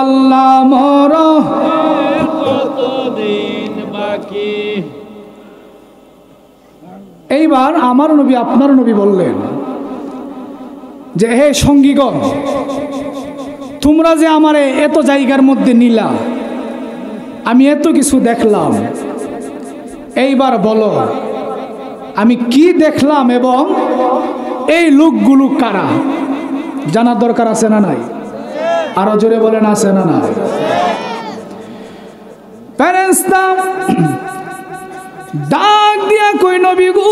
আল্লাহ মরণের কত দিন বাকি। এইবার আমার নবী আপনার নবী বললেন যে, হে সঙ্গীগণ, তোমরা যে আমারে এত জায়গার মধ্যে নিলা, আমি এত কিছু দেখলাম, এইবার বলো আমি কি দেখলাম এবং এই লোকগুলো কারা? জানার দরকার আছে না নাই? আরো জোরে বলেন আছে না নাই? ফেরেশতা ডাক দিয়া কই, নবী গো,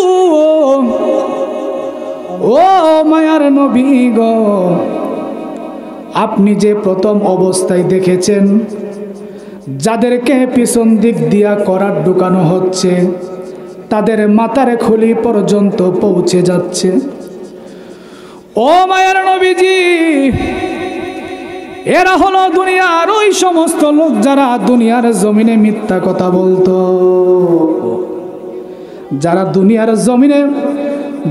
ও মায়ার নবী গো, আপনি যে প্রথম অবস্থায় দেখেছেন যাদেরকে পিছন দিক দিয়া করার ঢুকানো হচ্ছে, তাদের মাথার খুলি পর্যন্ত পৌঁছে যাচ্ছে। ও মায়ার নবীজি, এরা হলো দুনিয়ার ওই সমস্ত লোক যারা দুনিয়ার জমিনে মিথ্যা কথা বলতো, যারা দুনিয়ার জমিনে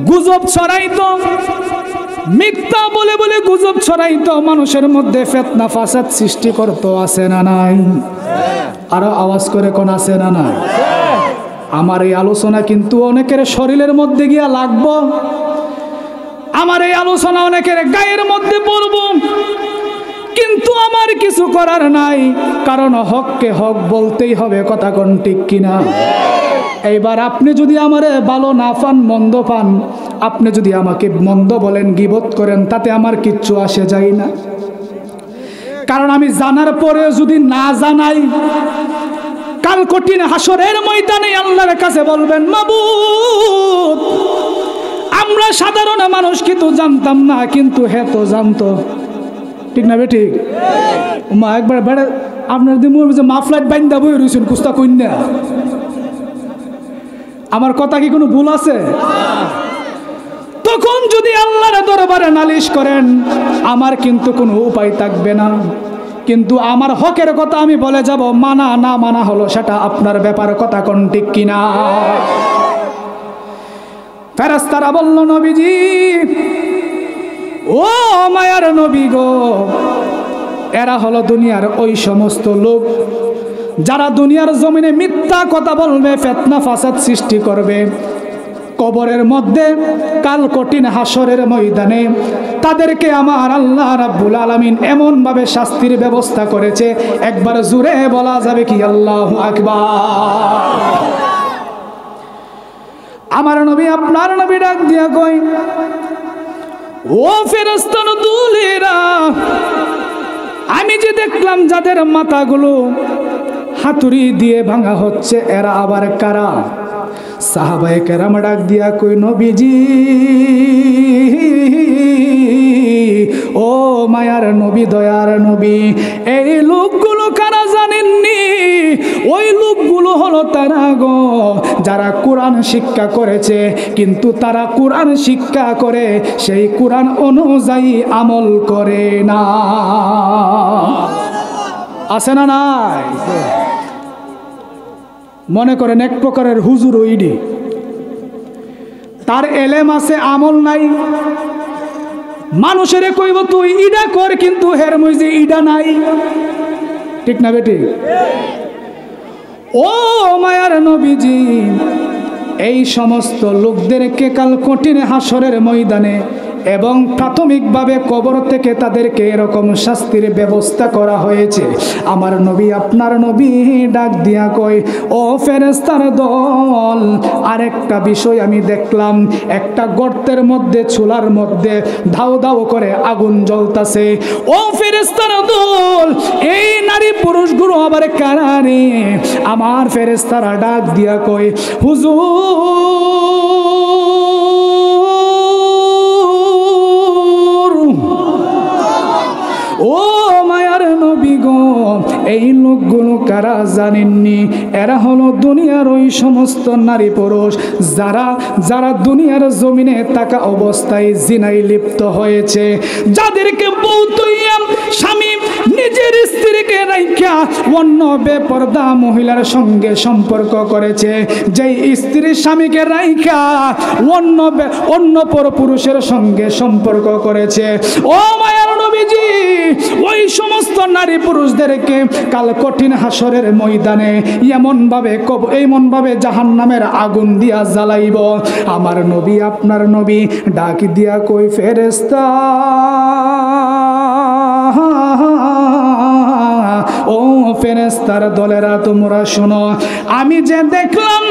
গুজব ছড়াইতো, মিথ্যা বলে বলে গুজব ছড়াইতো, মানুষের মধ্যে ফিতনা ফাসাদ সৃষ্টি করতো। আছে না নাই? আরো আওয়াজ করে কোন আছে না নাই? আমার এই আলোচনা কিন্তু অনেকের শরীরের মধ্যে গিয়া লাগবো, আমার এই আলোচনা অনেকের গায়ের মধ্যে পড়বো, কিন্তু আমার কিছু করার নাই, কারণ হককে হক বলতেই হবে। কথা কোন ঠিক কিনা? এইবার আপনি যদি আমারে ভালো না পান, মন্দ পান, আপনি যদি আমাকে মন্দ বলেন, গীবত করেন, তাতে আমার কিচ্ছু আসে যায় না। কারণ আমি জানার পরে যদি না জানাই, কাল কঠিন হাসরের ময়দানে আল্লাহর কাছে বলবেন, মাবুদ, আমরা সাধারণ মানুষ কিন্তু জানতাম না, কিন্তু হে তো জানতো। ঠিক না বেঠিক? মা একবার বেড়ে আপনার দিন মাফলাইট বাইন্দা বই রয়েছেন, কুস্তা কন্যা। আমার কথা কি কোনো ভুল আছে? তখন যদি আল্লাহর দরবারে নালিশ করেন, আমার কিন্তু কোনো উপায় থাকবে না। কিন্তু আমার হকের কথা আমি বলে যাব, মানা না মানা হলো সেটা আপনার ব্যাপার। কথা কোন ঠিক কিনা? ফেরেশতারা বলল, নবীজি, ও মায়ার নবী গো, এরা হলো দুনিয়ার ওই সমস্ত লোক যারা দুনিয়ার জমিনে মিথ্যা কথা বলবে, ফিতনা ফাসাদ সৃষ্টি করবে, কবরের মধ্যে কাল কঠিন হাসরের ময়দানে তাদেরকে আমার আল্লাহ রাব্বুল আলামিন এমন ভাবে শাস্তির ব্যবস্থা করেছে, একবার জোরে বলা যাবে কি আল্লাহু আকবার। আমার নবী আপনার নবী ডাক দিয়া কই, ও ফেরেশতার দুলেরা, আমি যে দেখলাম যাদের মাথাগুলো হাতুড়ি দিয়ে ভাঙা হচ্ছে, এরা আবার কারা? সাহাবায়ে কেরাম ডাক দিয়া কই, নবীজি, ও মায়ার নবী, দয়ার নবী, এই লোকগুলো কারা জানেননি? ওই লোকগুলো হলো তারা গো, যারা কোরআন শিক্ষা করেছে, কিন্তু তারা কোরআন শিক্ষা করে সেই কোরআন অনুযায়ী আমল করে না। আছে না নাই? মনে করেন এক প্রকারের হুজুর ওইডি, তার এলেম আছে, আমল নাই। মানুষের কইব তুই ইডা কর, কিন্তু হের মধ্যে ইডা নাই। ঠিক না বেটি? ও মায়ার নবীজি, এই সমস্ত লোকদেরকে কাল কঠিন হাসরের ময়দানে এবং প্রাথমিকভাবে কবর থেকে তাদেরকে এরকম শাস্তির ব্যবস্থা করা হয়েছে। আমার নবী আপনার নবী ডাক দিয়া কয়, ও ফেরেশতার দল, আরেকটা বিষয় আমি দেখলাম, একটা গর্তের মধ্যে, চুলার মধ্যে ধাও ধাও করে আগুন জ্বলতাছে। ও ফেরেশতার দল, এই নারী পুরুষগুলো আবার কারা রে? আমার ফেরেশতারা ডাক দিয়া কয়, হুজুর, ও মায়ার নবী গো, এই লোকগুলো কারা জানেননি? এরা হলো দুনিয়ার ওই সমস্ত নারী পুরুষ যারা যারা দুনিয়ার জমিনে থাকা অবস্থায় জিনায় লিপ্ত হয়েছে, যাদেরকে বউ তৈয়া স্বামী নিজের স্ত্রীকে রাইখা অন্য বেপরদা মহিলার সঙ্গে সম্পর্ক করেছে, যেই স্ত্রী স্বামীকে রাইখা অন্য পরপুরুষের সঙ্গে সম্পর্ক করেছে। ও মায়ার নবীজি, ওই সমস্ত নারী পুরুষদেরকে কাল কঠিন হাসরের ময়দানে এমন ভাবে জাহান্নামের আগুন দিয়া জ্বালাইব। আমার নবী আপনার নবী ডাক দিয়া কই, ফেরেশতা, ও ফেরেশতার দলেরা, তোমরা শোনো, আমি যে দেখলাম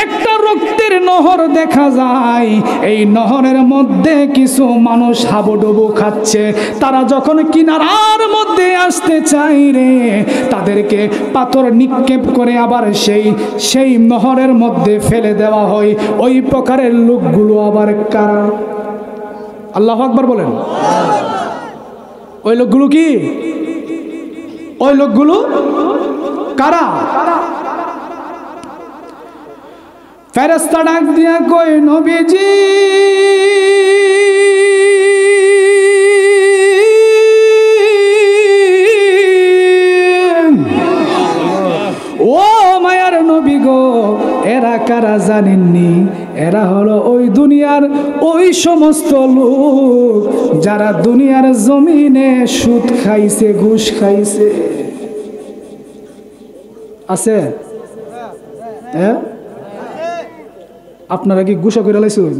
একটা রক্তের নহর দেখা যায়, এই নহরের মধ্যে কিছু মানুষ হাবুডুবু খাচ্ছে। তারা যখন কিনারার মধ্যে আসতে চাই রে, তাদেরকে পাথর নিক্ষেপ করে আবার সেই নহরের মধ্যে ফেলে দেওয়া হয়। ওই প্রকারের লোকগুলো আবার কারা? আল্লাহু আকবার বলেন। ওই লোকগুলো কি? ওই লোকগুলো কারা? ফেরেশতা ডাক দিয়া কই, নবীজি, ও মায়ার নবী গো, এরা কারা জানেননি? এরা হলো ওই দুনিয়ার ওই সমস্ত লোক যারা দুনিয়ার জমিনে সুদ খাইছে, ঘুষ খাইছে। আছে? হ্যাঁ, আপনারা কি গুসা করে লাইছেন?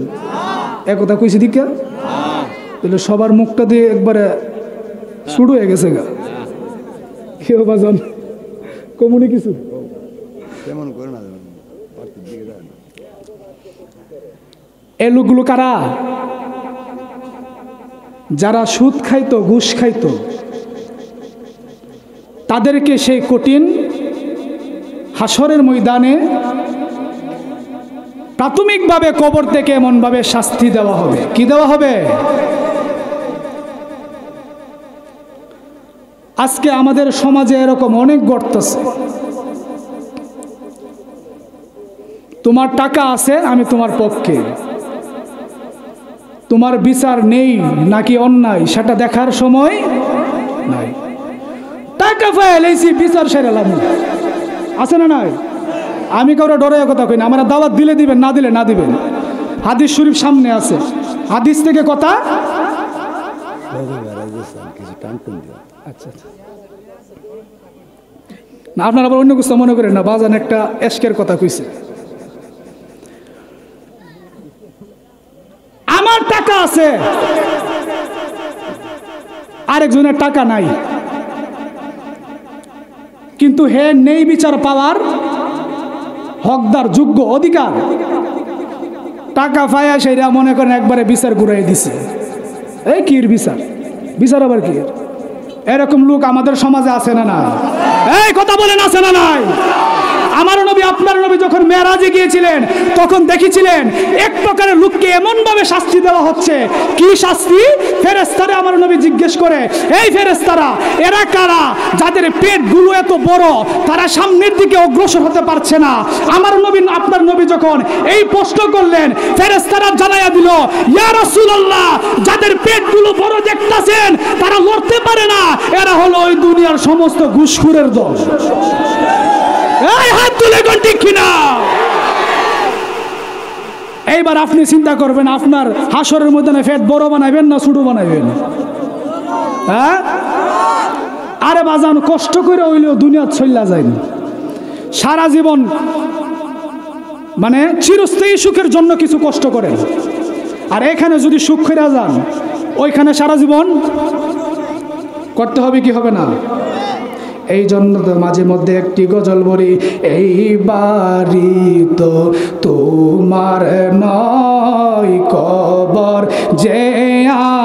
একথা কইছি দীক্ষা, তাহলে সবার মুখটা দিয়ে একবারে শুরু হয়ে গেছে গা। কেউ বাজন কমুনি কিছু এই লোকগুলো কারা? যারা সুদ খাইতো, ঘুষ খাইতো, তাদেরকে সেই কঠিন হাসরের ময়দানে প্রাথমিকভাবে কবর থেকে এমনভাবে শাস্তি দেওয়া হবে। কি দেওয়া হবে? আজকে আমাদের সমাজে এরকম অনেক গর্ত আছে। তোমার টাকা আছে, আমি তোমার পক্ষে, তোমার বিচার নেই নাকি অন্যায় সেটা দেখার সময় নাই। টাকা পাইছি, বিচার সেরালাম, আছে না নাই? আমি কারো ডরে কথা কই না, আমরা দাওয়াত দিলে দিবেন, না দিলে না দিবেন। হাদিস শরীফ সামনে আছে, হাদিস থেকে কথা। আচ্ছা, না আপনারা আবার অন্য কিছু মনে করেন না, বাজান একটা এশকের কথা কইছে। আমার টাকা আছে, আরেকজনের টাকা নাই, কিন্তু হে নেই বিচার পাওয়ার হকদার, যোগ্য, অধিকার। টাকা পাইয়া সেটা মনে করেন একবারে বিচার ঘুরাই দিছে। এই কির বিচার? বিচার আবার কি? এরকম লোক আমাদের সমাজে আছে না নাই? এই কথা বলেন, আছে না নাই? আমার নবী, আপনার নবী যখন মেরাজে গিয়েছিলেন তখন দেখেছিলেন এক প্রকারের লোককে এমন ভাবে শাস্তি দেওয়া হচ্ছে। কি শাস্তি? ফেরেশতারা আমার নবী জিজ্ঞেস করে, এই ফেরেশতারা এরা কারা যাদের পেটগুলো এত বড় তারা সামনের দিকে অগ্রসর হতে পারছে না? আমার নবী, আপনার নবী যখন এই প্রশ্ন করলেন, ফেরেশতারা জানাইয়া দিল, ইয়া রাসূলুল্লাহ, যাদের পেটগুলো বড় দেখতাছেন তারা লড়তে পারে না, এরা হলো ওই দুনিয়ার সমস্ত ঘুষখোরের দল। এই হাত তুলে কোন ঠিক কিনা? এইবার আপনি চিন্তা করবেন, আপনার হাসরের ময়দানে পেট বড় বানাইবেন না ছোট বানাইবেন? হ্যাঁ? আরে বাজান, কষ্ট করে হইলেও দুনিয়া চইলা যায় না। সারা জীবন মানে চিরস্থায়ী সুখের জন্য কিছু কষ্ট করেন, আর এখানে যদি সুখ করে যান ওইখানে সারা জীবন করতে হবে কি হবে না? এই জন্য তো মাঝে মধ্যে একটি গজল বলি, এই বাড়ি তো তোমার নয় কবর যে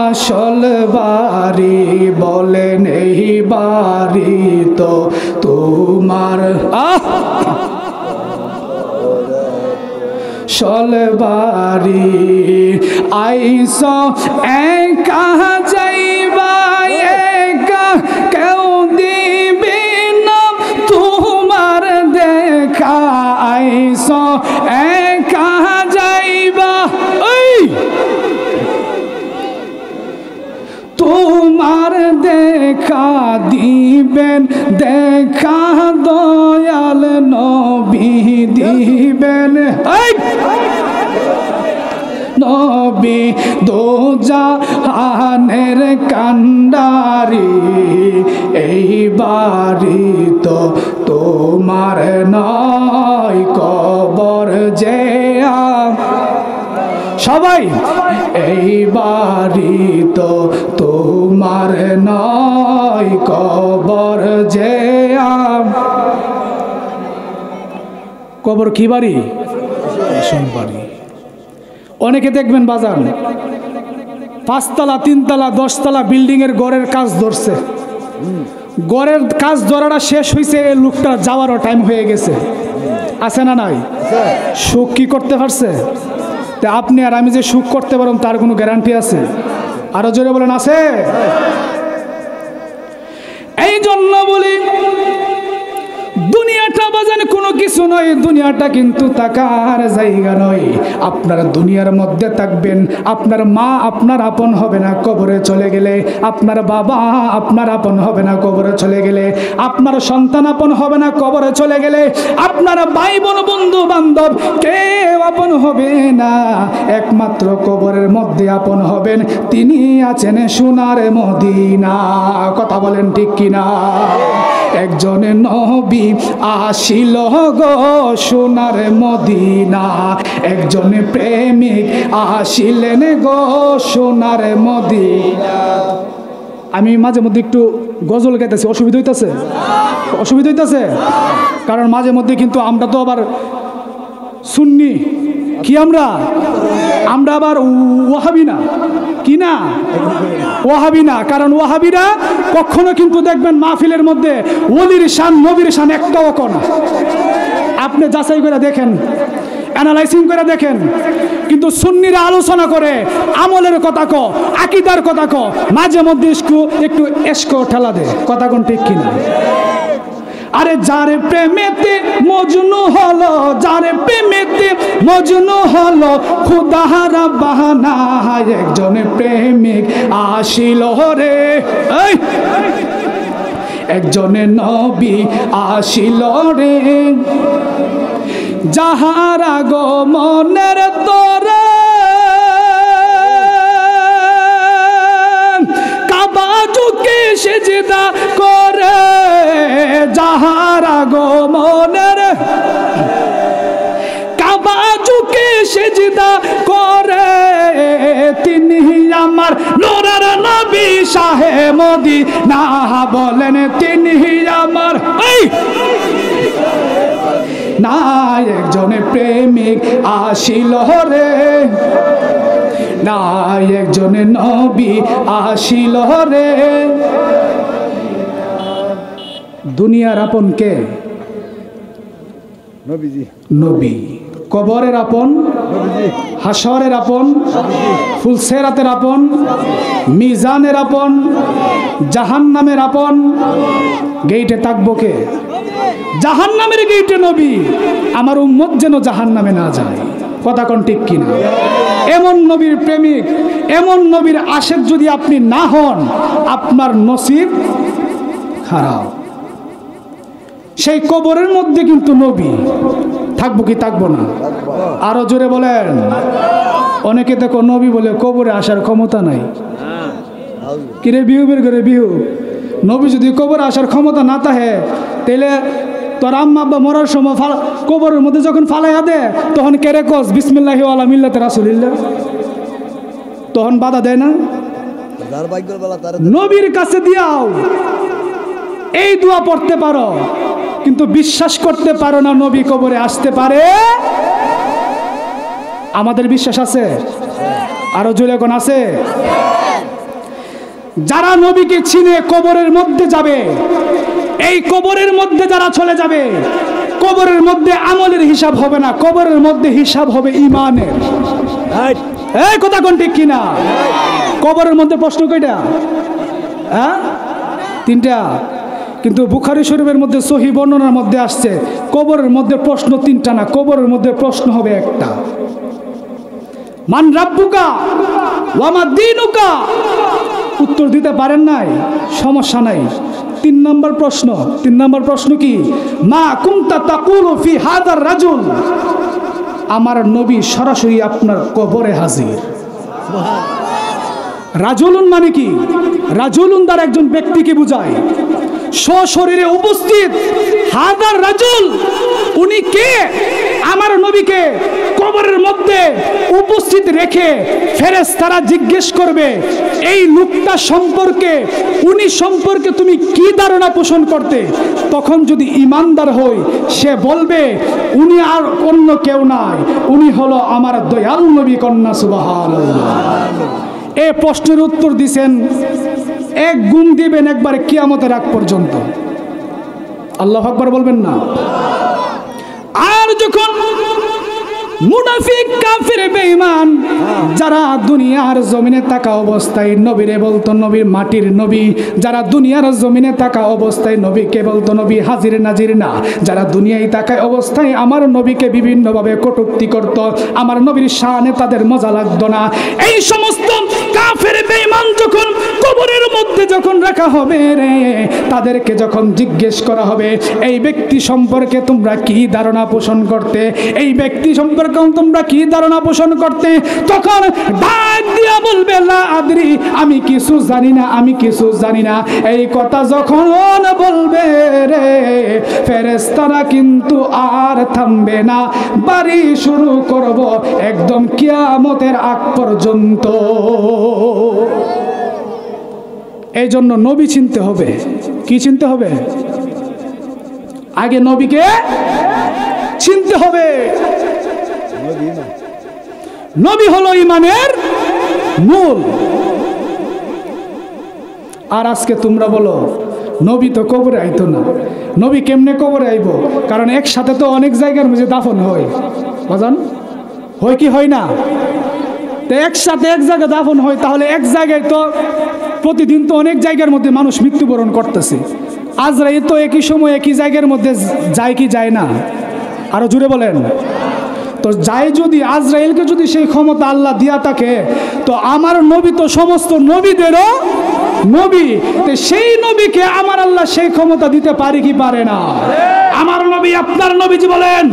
আসল বাড়ি, বলেন এই বাড়ি তো তোমার আসল বাড়ি। আইস একা যাইবা একা, কেউ দিবে না তোমার দেখা। আইস একা যাইবা, ওই তোমার দেখা দিবেন, দেখা দয়াল নবী দিবেন। নবী দোজাহানের কান্ডারি, এই বাড়ি তো তোমার নয় কবর যে। সবাই এই বাড়ি তো তোমার নয় কবর যে। কবর কি বাড়ি? আসল বাড়ি। অনেকে দেখবেন বাজান 5 তলা 3 তলা 10 তলা বিল্ডিং এর গড়ের কাজ ধরছে, গড়ের কাজ ধরাটা শেষ হয়েছে, লোকটা যাওয়ারও টাইম হয়ে গেছে। আছে না নাই? সুখ কি করতে পারছে? তা আপনি আর আমি যে সুখ করতে পারব তার কোনো গ্যারান্টি আছে? আরো জোরে বলেন, আছে? এই জন্য বলি দুনিয়াটা বাজান কোনো কিছু নয়, দুনিয়াটা কিন্তু থাকার জায়গা নয়। আপনার দুনিয়ার মধ্যে থাকবেন, আপনার মা আপনার আপন হবে না কবরে চলে গেলে, আপনার বাবা আপনার আপন হবে না কবরে চলে গেলে, আপনার সন্তান আপন হবে না কবরে চলে গেলে, আপনার ভাই বোন বন্ধু বান্ধব কেউ আপন হবে না। একমাত্র কবরের মধ্যে আপন হবেন তিনি আছেন সোনার মদিনা। কথা বলেন ঠিক কিনা? একজন নবী আসিল গো সোনার মদিনা, একজন প্রেমিক আসিলেন গো সোনার মদিনা। আমি মাঝে মধ্যে একটু গজল গাইতেছি, অসুবিধা হইতেছে? অসুবিধা হইতেছে? কারণ মাঝে মধ্যে কিন্তু আমরা তো আবার সুন্নি, কি আমরা আবার ওয়াহাবি না, কি না ওয়াহাবি না। কারণ ওয়াহাবিরা কখনো কিন্তু দেখবেন মাহফিলের মধ্যে ওলির শান নবীর শান একটাও কোনা। আপনি যাচাই করে দেখেন, অ্যানালাইসিং করে দেখেন। কিন্তু সুন্নিরা আলোচনা করে আমলের কথা ক, আকীদার কথা ক, মাঝে মধ্যে একটু এসকো ঠেলা দে। কথা কোন ঠিক কিনা? আরে যারে প্রেমেতে মজনু হলো, যারে প্রেমেতে মজনু হলো, খুদাহারা বাহানা একজন প্রেমিক আসিল রে। একজন নবী আসিল রে, যাহার আগমনের তরে কাবা ঝুঁকে সেজদা করে, যাহার সিজদা করে, তিনি আমার নূরের নবী শাহে মদিনা, বলেন তিনি আমার না একজন প্রেমিক আসিল রে, না একজন নবী আসিল রে। দুনিয়ার আপন কে? নবীজি। নবী। কবরের আপন নবীজি, হাসরের আপন ফুলসেরাতের আপন, মিজানের আপন, জাহান্নামের আপন। গেইটে থাকবো কে? জাহান্নামের গেইটে নবী। আমার উম্মত যেন জাহান্নামে না যায়। কথা কোন ঠিক কিনা? এমন নবীর প্রেমিক, এমন নবীর আশেক যদি আপনি না হন, আপনার নসিব খারাপ। সেই কবরের মধ্যে কিন্তু নবী থাকবো কি থাকবো না? আরো জোরে বলেন। অনেকে দেখো নবী বলে কবরে আসার ক্ষমতা নাই। কিরে বিহু বের করে বিহু, নবী যদি কবরে আসার ক্ষমতা না থাকে, তাহলে তোর আম্মা আব্বা মরার সময় কবরের মধ্যে যখন ফালাইয়া দে, তখন কেরে কস বিসমিল্লাহি ওয়া আলা মিল্লাতি রাসূলিল্লাহ, তখন বাধা দেয় না? নবীর কাছে দিয়াও এই দোয়া পড়তে পারো, কিন্তু বিশ্বাস করতে পারো না নবী কবরে আসতে পারে। আমাদের বিশ্বাস আছে? আরো জোরে কোন আছে? যারা নবীকে চিনে কবরের মধ্যে যাবে, এই কবরের মধ্যে যারা চলে যাবে, কবরের মধ্যে আমলের হিসাব হবে না, কবরের মধ্যে হিসাব হবে ঈমানের। এই কথা কোন ঠিক কিনা? কবরের মধ্যে প্রশ্ন কয়টা? হ্যাঁ, তিনটা। কিন্তু বুখারী শরীফের মধ্যে সহিহ বর্ণনার মধ্যে আসছে কবরের মধ্যে প্রশ্ন তিনটা না, কবরের মধ্যে প্রশ্ন হবে একটা। মান রাব্বুকা ওয়া মা দীনুকা। উত্তর দিতে পারেন নাই, সমস্যা নাই। 3 নম্বর প্রশ্ন। 3 নম্বর প্রশ্ন কি? মা কুনতা তাকুলু ফি হাদার রাজুল। আমার নবী সরাসরি আপনার কবরে হাজির। রাজুলুন মানে কি? রাজুলুন দ্বারা একজন ব্যক্তিকে বোঝায়, সশরীরে উপস্থিত। হাদার রাজুল, উনি কে? আমার নবীকে কবরের মধ্যে উপস্থিত রেখে ফেরেশতারা জিজ্ঞেস করবে এই লোকটা সম্পর্কে, উনি সম্পর্কে তুমি কি ধারণা পোষণ করতে? তখন যদি ইমানদার হই, সে বলবে উনি আর অন্য কেউ নাই, উনি হলো আমার দয়াল নবী। কন্যা সুবহানাল্লাহ। এই প্রশ্নের উত্তর দিছেন, এক গুণ দিবেন একবারে কিয়ামতের আগ পর্যন্ত। আল্লাহু আকবার বলবেন না? আর যখন মুনাফিক কাফির বেঈমান যারা দুনিয়ার জমিনে থাকা অবস্থায় নবীরে বলতো নবী মাটির নবী, যারা দুনিয়ার জমিনে থাকা অবস্থায় নবীকে বলতো নবী হাজির নাজির না, যারা দুনিয়ায় থাকা অবস্থায় আমার নবীকে বিভিন্নভাবে কটূক্তি করত, আমার নবীর শানে তাদের মজা লাগতো না, এই সমস্ত কাফির বেঈমান যখন কবরের মধ্যে যখন রাখা হবে রে, তাদেরকে যখন জিজ্ঞেস করা হবে এই ব্যক্তি সম্পর্কে তোমরা কি ধারণা পোষণ করতে, এই ব্যক্তি সম্পর্কে তোমরা কি ধারণা পোষণ করতে, তখন ডাক দিয়া বলবে লা আদরি, আমি কিছু জানি না, আমি কিছু জানি না। এই কথা যখন বলবে রে, ফেরেশতারা কিন্তু আর থামবে না, বাড়ি শুরু করব একদম কিয়ামতের আগ পর্যন্ত। এই জন্য নবী চিনতে হবে। কি চিনতে হবে? আগে নবীকে চিনতে হবে। নবী হলো ঈমানের মূল। আর আজকে তোমরা বলো নবী তো কবরে আইতো না। নবী কেমনে কবরে আইব? কারণ একসাথে তো অনেক জায়গার মধ্যে দাফন হয়, বুঝান হয় কি হয় না? তো একসাথে এক জায়গায় দাফন হয়, তাহলে এক জায়গায় তো প্রতিদিন তো অনেক জায়গার মধ্যে মানুষ মৃত্যুবরণ করতেছে। আজরাইল তো একই সময় একই জায়গার মধ্যে যায় কি যায় না? আরো জুড়ে বলেন। তো যায়, যদি আজরাইলকে যদি সেই ক্ষমতা আল্লাহ দিয়া থাকে, তো আমার নবী তো সমস্ত নবীদেরও নবী। সেই নবীকে আমার আল্লাহ সেই ক্ষমতা দিতে পারে কি পারে না? আমার নবী আপনার নবীজি বলেন,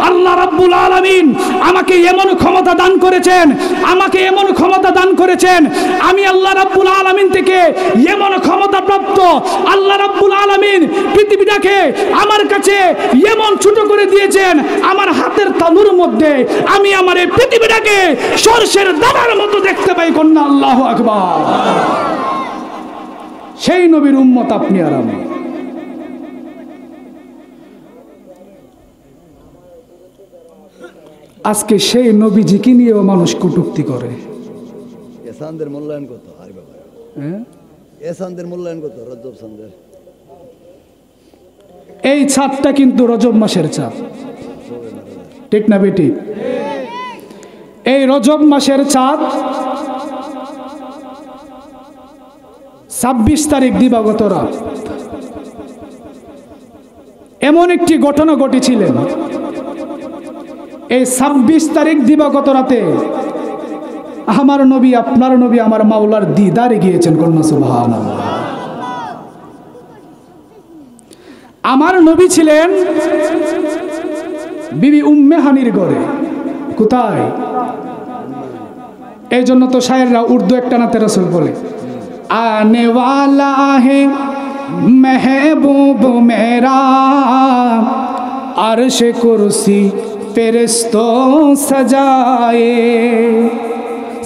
আল্লাহ রাব্বুল আলামিন আমাকে এমন ক্ষমতা দান করেছেন, আমাকে এমন ক্ষমতা দান করেছেন, আমি আল্লাহ রাব্বুল আলামিন থেকে এমন ক্ষমতা প্রাপ্ত। আল্লাহ রাব্বুল আলামিন পৃথিবীটাকে আমার কাছে এমন ছোট করে দিয়েছেন, আমার হাতের তালুর মধ্যে আমি আমার এই পৃথিবীটাকে সরষের দানার মতো দেখতে পাই। কন্যা আল্লাহু আকবার। সেই নবীর উম্মত আপনি আর আমি। আজকে সেই নবীজিকে নিয়েও মানুষ কটূক্তি করে। এসানদের মূল্যায়ন কত? আরে বাবা, এসানদের মূল্যায়ন কত? রজব সানদের এই চাঁদটা কিন্তু রজব মাসের চাঁদ, ঠিক না বেটি? এই রজব মাসের চাঁদ 26 তারিখ দিবাগত রাত এমন একটি ঘটনা ঘটেছিলেন। এই 26 তারিখ দিবাগত রাতে আমার নবী আপনার নবী আমার মাওলার দিদারে গিয়েছেন। কন্যা সুবহানাল্লাহ। আমার নবী ছিলেন বিবি উম্মে হানির ঘরে। কোথায়? এই জন্য তো শায়েররা উর্দু একটা নাতে রাসূল বলে, आने वाला है महबूब मेरा, अर्श कुर्सी फरिश्तों सजाए,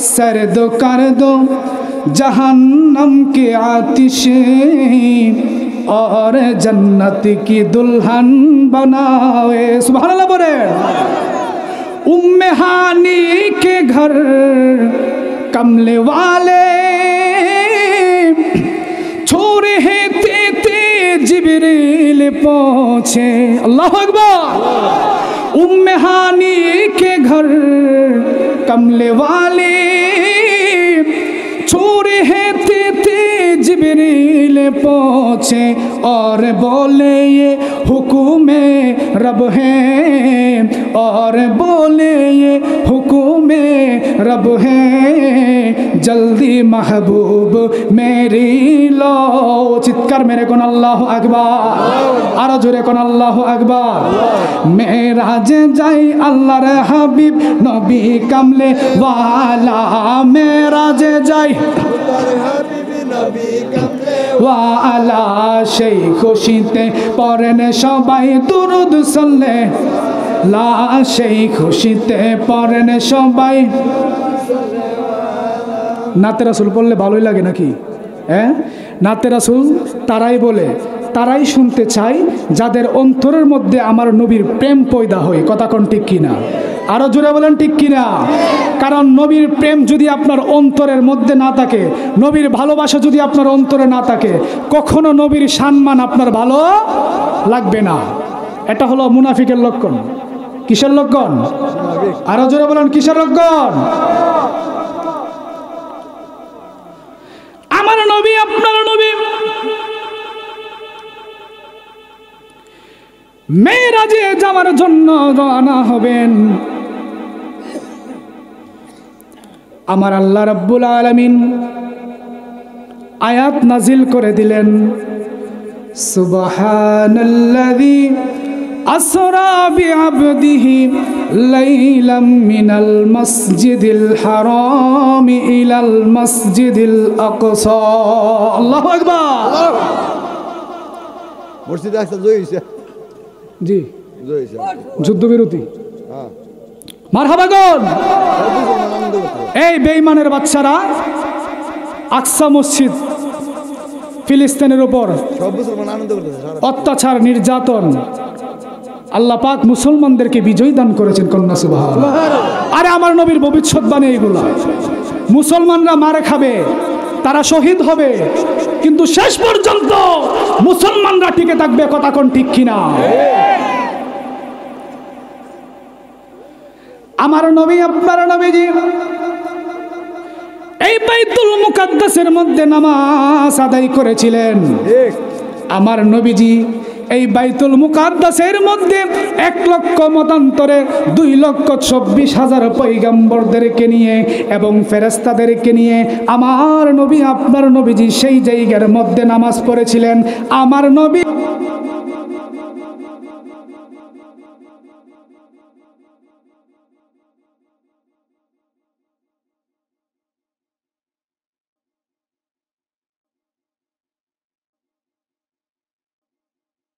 सर्द कर दो जहन्नम की आतिश और जन्नत की दुल्हन बनाए। सुभान अल्लाह बोले। उम्मे हानी के घर कमले वाले छोरे हैं ते जिब्रील पहुंचे। अल्लाह अकबर। उम्मे हानी के घर कमले वाले छोरे हैं ते जिब्रील पहुंचे और बोले ये हुक्म रब है, और बोले ये हुक्म रब है, जल्दी महबूब मेरी लो। चित्कार मेरे कोन अल्लाहु अकबर, आरो जोरे कोन अल्लाहु अकबर। मेराज जाई अल्लाहर हबीब नबी कमले वाला, मेराज जाई ওয়ালা সেই খুশিতে পড়েন সবাই দুরুদ সাল্লে লা, সেই খুশিতে পড়েন সবাই। নাতে রাসূল পড়লে ভালোই লাগে নাকি? হ্যাঁ, নাতে রাসূল তারাই বলে, তারাই শুনতে চাই যাদের অন্তরের মধ্যে আমার নবীর প্রেম পয়দা হয়। কথা কোন ঠিক কিনা? আরো জোরে বলেন ঠিক কিনা? কারণ নবীর প্রেম যদি আপনার অন্তরের মধ্যে না থাকে, নবীর ভালোবাসা যদি আপনার অন্তরে না থাকে, কখনো নবীর সম্মান আপনার ভালো লাগবে না। এটা হলো মুনাফিকের লক্ষণ। কিসের লক্ষণ? আরো জোরে বলেন কিসের লক্ষণ? আমার নবী আপনার নবী মেরাজে যাওয়ার জন্য রওনা হবেন। আমার আল্লাহ রাব্বুল আলামিন আয়াত নাজিল করে দিলেন, সুবহানাল্লাযী আসরা বিআবদিহি লাইলাম মিনাল মাসজিদিল হারাম ইলাল মাসজিদিল আকসা। আল্লাহু আকবার। মসজিদে আকসা জয়ইছে। জি, জয়ইছে। যুদ্ধবিরতি। হ্যাঁ, মারহাবা গন। এই বেঈমানের বাচ্চারা আকসা মসজিদ ফিলিস্তিনের উপর অত্যাচার নির্যাতন, আল্লাহ পাক মুসলমানদেরকে বিজয় দান করেছেন। কন্যা সুবহানাল্লাহ। আরে আমার নবীর ভবিষ্যৎবাণী এগুলা। মুসলমানরা মারে খাবে, তারা শহীদ হবে, কিন্তু শেষ পর্যন্ত মুসলমানরা টিকে থাকবে। কথা কোন ঠিক কিনা? আমার নবী আপনার নবীজি এই বাইতুল মুকাদ্দাসের মধ্যে নামাজ আদায় করেছিলেন। আমার নবীজি এই বাইতুল মুকাদ্দাসের মধ্যে 1 লক্ষ মতান্তরে 2,24,000 পয়গম্বরদেরকে নিয়ে এবং ফেরেশতাদেরকে নিয়ে আমার নবী আপনার নবীজি সেই জায়গার মধ্যে নামাজ পড়েছিলেন। আমার নবী